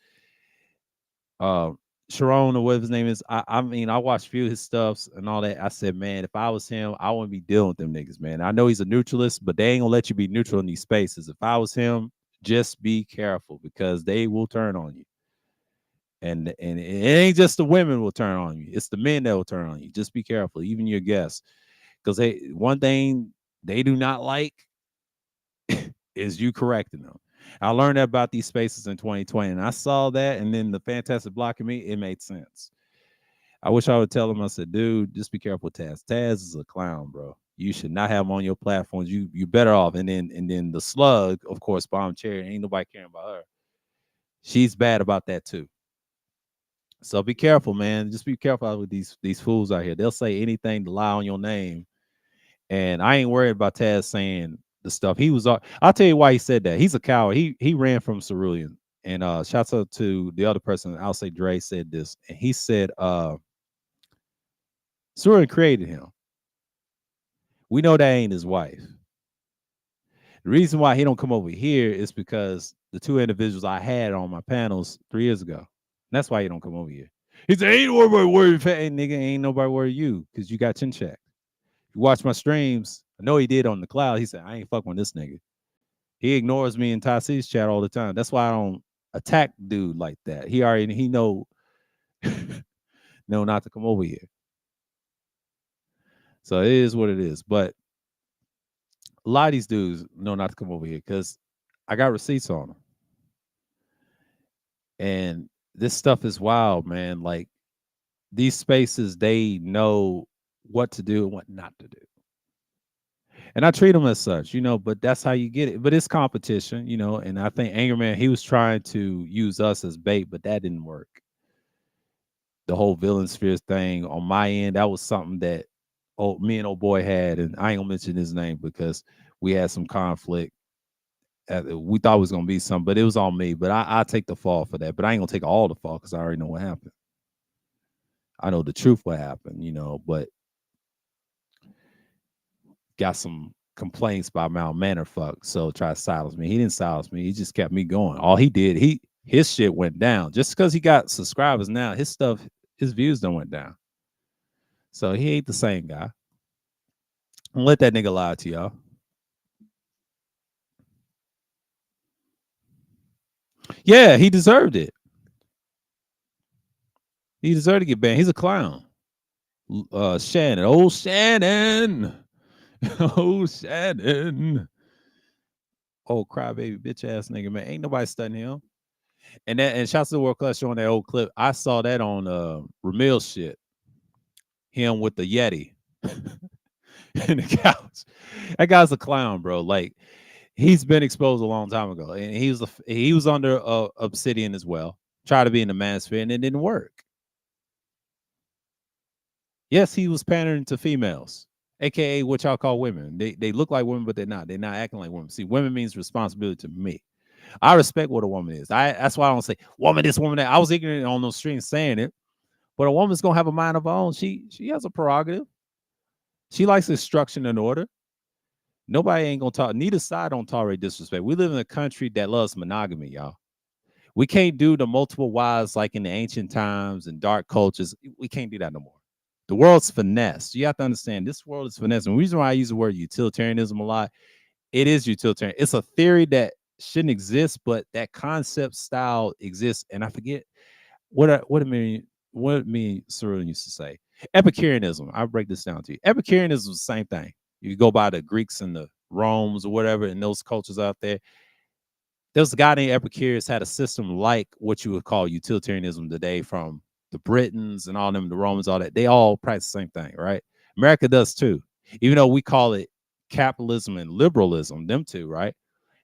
Uh, Sharon or whatever his name is. I mean, I watched a few of his stuffs and all that. I said, man, if I was him, I wouldn't be dealing with them niggas, man. I know he's a neutralist, but they ain't gonna let you be neutral in these spaces. If I was him, just be careful because they will turn on you. And it ain't just the women will turn on you; it's the men that will turn on you. Just be careful, even your guests, because one thing they do not like is you correcting them. I learned that about these spaces in 2020, and I saw that, and then the fantastic blocking me, it made sense. I wish I would tell him. I said, dude, just be careful with Taz. Taz is a clown, bro. You should not have him on your platforms. You better off. And then the slug, of course, bomb cherry. Ain't nobody caring about her. She's bad about that too. So be careful, man. Just be careful out with these fools out here. They'll say anything to lie on your name. And I ain't worried about Taz saying the stuff. I'll tell you why he said that. He's a coward. He ran from Cerulean. And shouts out to the other person. I'll say Dre said this. And he said Cerulean created him. We know that ain't his wife. The reason why he don't come over here is because the two individuals I had on my panels 3 years ago. And that's why he don't come over here. He said, ain't nobody worried, hey, nigga, ain't nobody worried you because you got chin checked. You watch my streams. I know he did on the cloud. He said, I ain't fucking with this nigga. He ignores me in Ty C's chat all the time. That's why I don't attack dude like that. He know not to come over here. So it is what it is. But a lot of these dudes know not to come over here because I got receipts on them. And this stuff is wild, man. Like these spaces, they know what to do and what not to do. And I treat them as such, but that's how you get it. But it's competition, and I think Angerman, he was trying to use us as bait, but that didn't work. The whole villain spheres thing on my end, that was something that me and old boy had, and I ain't gonna mention his name because we had some conflict. We thought it was gonna be something, but it was on me. But I take the fall for that. But I ain't gonna take all the fall because I already know what happened. I know the truth what happened, but got some complaints by Mount Mannerfuck, so try to silence me. He didn't silence me. He just kept me going. All he did, his shit went down. Just because he got subscribers now, his views don't went down. So he ain't the same guy. Don't let that nigga lie to y'all. Yeah, he deserved it. He deserved to get banned. He's a clown. Shannon. Oh, Shannon. Oh, Shannon. Oh, crybaby bitch ass nigga, man. Ain't nobody studying him. And shouts to the World Class showing that old clip. I saw that on Ramil's shit. Him with the Yeti in the couch. That guy's a clown, bro. Like he's been exposed a long time ago, and he was under Obsidian as well. Tried to be in the manosphere, and it didn't work. Yes, he was pandering to females, aka what y'all call women. They look like women, but they're not. They're not acting like women. See, women means responsibility to me. I respect what a woman is. That's why I don't say woman this, woman that. I was ignorant on those streams saying it, but a woman's gonna have a mind of her own. She has a prerogative. She likes instruction and order. Nobody ain't gonna talk. Neither side don't tolerate disrespect. We live in a country that loves monogamy, y'all. We can't do the multiple wives like in the ancient times and dark cultures. We can't do that no more. The world's finesse. You have to understand this world is finesse. And the reason why I use the word utilitarianism a lot, it is utilitarian. It's a theory that shouldn't exist, but that concept style exists. And I forget what it mean. What me Cyril used to say. Epicureanism. I'll break this down to you. Epicureanism is the same thing. You go by the Greeks and the Romes or whatever, and those cultures out there. There was a guy named Epicurus had a system like what you would call utilitarianism today from the Britons and all them, the Romans, all that. They all practice the same thing, right? America does too. Even though we call it capitalism and liberalism, them two, right?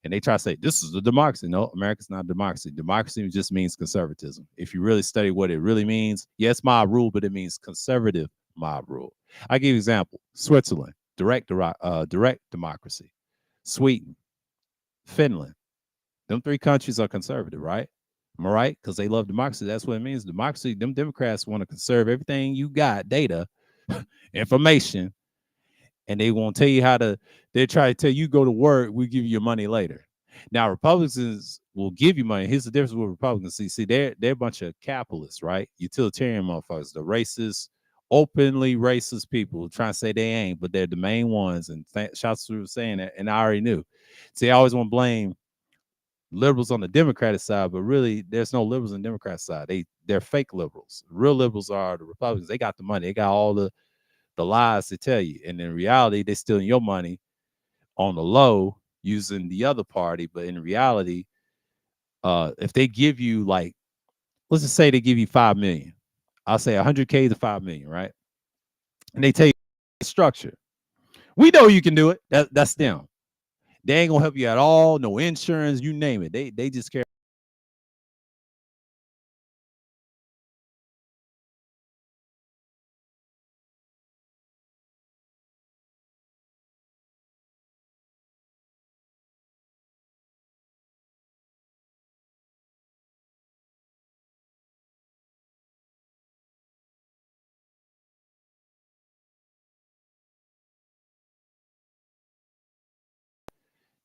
And they try to say, this is a democracy. No, America's not a democracy. Democracy just means conservatism. If you really study what it really means, yes, mob rule, but it means conservative mob rule. I give you an example. Switzerland, direct democracy. Sweden, Finland. Them three countries are conservative, right? Am I right? Because they love democracy. That's what it means. Democracy, them Democrats want to conserve everything you got, data, information, and they won't tell you how to, they try to tell you go to work, we give you your money later. Now Republicans will give you money. Here's the difference with Republicans. See, they're a bunch of capitalists, right? Utilitarian motherfuckers, the racist, openly racist people trying to say they ain't, but they're the main ones. And shouts to saying that, and I already knew. See, I always want to blame liberals on the Democratic side, but really there's no liberals on the Democrat side. They're fake liberals. Real liberals are the Republicans. They got the money. They got all the lies to tell you. And in reality, they're stealing your money on the low using the other party. But in reality, if they give you like, let's just say they give you 5 million, I'll say 100K to 5 million, right? And they tell you structure. We know you can do it. That's them. They ain't gonna help you at all. No insurance, you name it. They just care.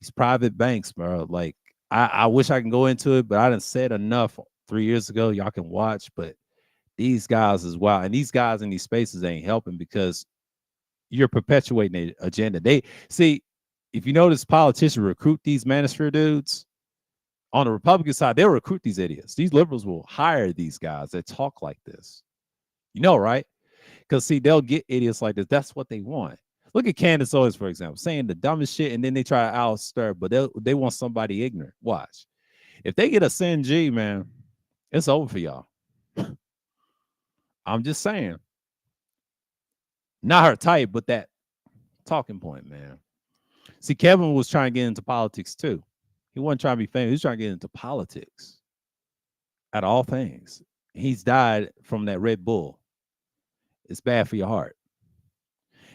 These private banks, bro. Like I wish I can go into it, but I didn't said enough 3 years ago. Y'all can watch, but these guys as well, and these guys in these spaces ain't helping because you're perpetuating the agenda. They see if you notice, politicians recruit these manosphere dudes. On the Republican side, they'll recruit these idiots. These liberals will hire these guys that talk like this. You know, right? Because see, they'll get idiots like this. That's what they want. Look at Candace Owens, for example, saying the dumbest shit, and then they try to outstir, but they want somebody ignorant. Watch. If they get a Sin G, man, it's over for y'all. I'm just saying. Not her type, but that talking point, man. See, Kevin was trying to get into politics too. He wasn't trying to be famous. He was trying to get into politics. At all things. He's died from that Red Bull. It's bad for your heart.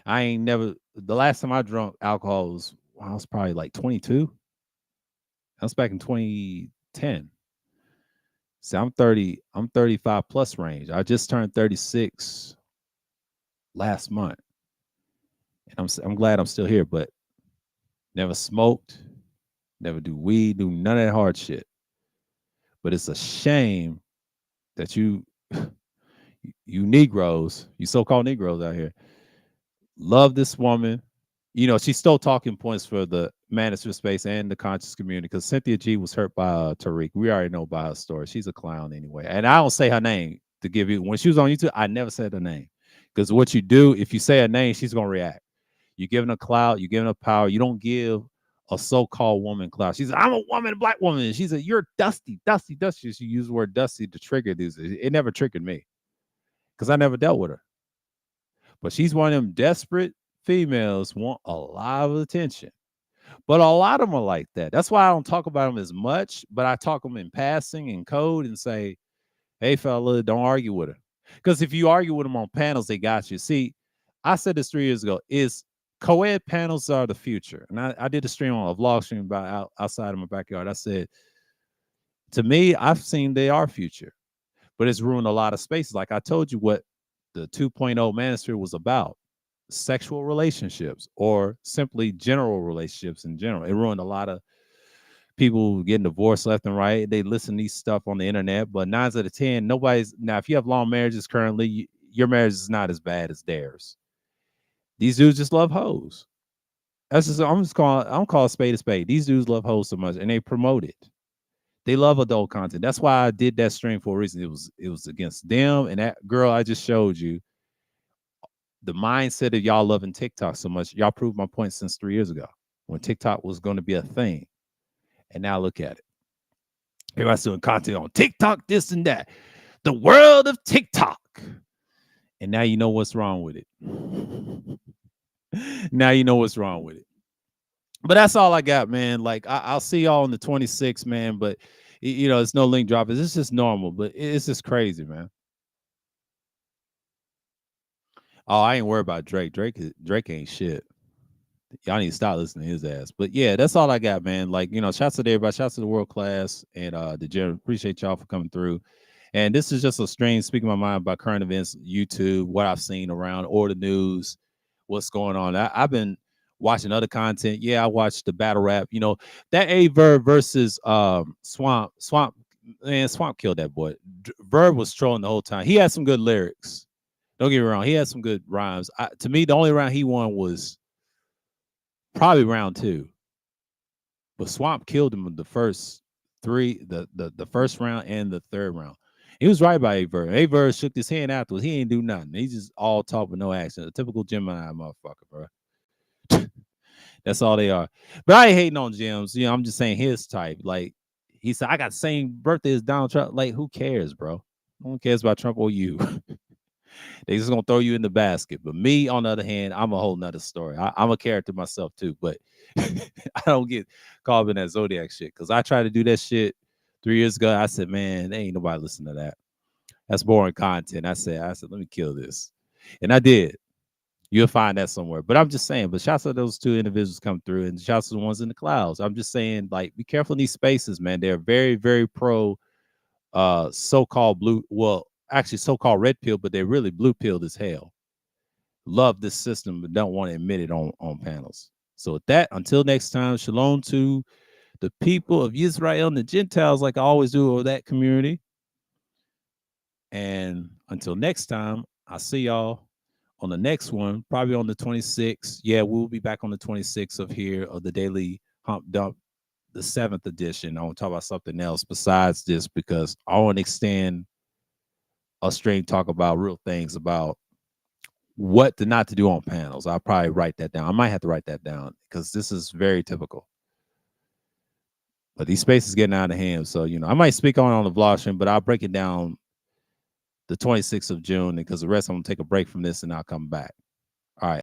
I ain't never. The last time I drank alcohol was I was probably like 22. That was back in 2010. See, I'm 30. I'm 35 plus range. I just turned 36 last month, and I'm glad I'm still here. But never smoked, never do weed, do none of that hard shit. But it's a shame that you Negroes, you so-called Negroes out here, love this woman. You know, she stole talking points for the manosphere space and the conscious community because Cynthia G was hurt by Tariq. We already know about her story. She's a clown anyway. And I don't say her name to give you, when she was on YouTube, I never said her name. Because what you do, if you say her name, she's going to react. You're giving her clout, you're giving her power. You don't give a so-called woman clout. She's like, I'm a woman, a black woman. She's like, you're dusty, dusty, dusty. She used the word dusty to trigger these. It never triggered me because I never dealt with her. But she's one of them desperate females want a lot of attention. But a lot of them are like that. That's why I don't talk about them as much, but I talk them in passing and code and say, hey, fella, don't argue with her. Because if you argue with them on panels, they got you. See, I said this 3 years ago, is co-ed panels are the future. And I did a stream on a vlog stream about outside of my backyard. I said, to me, I've seen they are future, but it's ruined a lot of spaces. Like I told you what the 2.0 manosphere was about. Sexual relationships or simply general relationships in general. It ruined a lot of people getting divorced left and right. They listen to these stuff on the internet, but 9 out of 10, nobody's now. If you have long marriages currently, your marriage is not as bad as theirs. These dudes just love hoes. That's just I'm calling a spade a spade. These dudes love hoes so much, and they promote it. They love adult content. That's why I did that stream for a reason. It was against them and that girl I just showed you. The mindset of y'all loving TikTok so much, y'all proved my point since 3 years ago when TikTok was going to be a thing. And now look at it. Everybody's doing content on TikTok, this and that. The world of TikTok. And now you know what's wrong with it. Now you know what's wrong with it. But that's all I got, man. Like, I'll see y'all on the 26th, man. But, it's no link drop. It's just normal. But it's just crazy, man. Oh, I ain't worried about Drake. Drake ain't shit. Y'all need to stop listening to his ass. But yeah, that's all I got, man. Like, shouts to everybody, shouts to the world class and the general. Appreciate y'all for coming through. And this is just a stream speaking my mind about current events, YouTube, what I've seen around, or the news, what's going on. I've been watching other content. Yeah, I watched the battle rap. You know, that A Verb versus Swamp. Man, Swamp killed that boy. Verb was trolling the whole time. He had some good lyrics. Don't get me wrong. He had some good rhymes. To me, the only round he won was probably round two. But Swamp killed him in the first three, the first round and the third round. He was right by Aver. Aver shook his hand afterwards. He ain't do nothing. He just all talk with no action. A typical Gemini motherfucker, bro. That's all they are. But I ain't hating on Gems. You know, I'm just saying his type. Like he said, I got the same birthday as Donald Trump. Like, who cares, bro? No one cares about Trump or you. They just gonna throw you in the basket. But me, on the other hand, I'm a whole nother story. I'm a character myself too, but I don't get caught up in that Zodiac shit because I tried to do that shit 3 years ago. I said, man, there ain't nobody listening to that. That's boring content. I said, let me kill this, and I did. You'll find that somewhere. But I'm just saying. But shouts to those two individuals come through, and shouts to the ones in the clouds. I'm just saying, like, be careful in these spaces, man. They're very, very pro so-called blue. Well, actually, so-called red pill, but they're really blue pilled as hell. Love this system, but don't want to admit it on panels. So with that, until next time, shalom to the people of Israel and the Gentiles, like I always do over that community. And until next time, I'll see y'all on the next one, probably on the 26th. Yeah, we'll be back on the 26th of here of the daily hump dump, the 7th edition. I want to talk about something else besides this because I want to extend a stream talk about real things about what to not to do on panels. I'll probably write that down. I might have to write that down because this is very typical. But these spaces getting out of hand. So, you know, I might speak on the vlog stream, but I'll break it down the 26th of June because the rest I'm gonna take a break from this and I'll come back.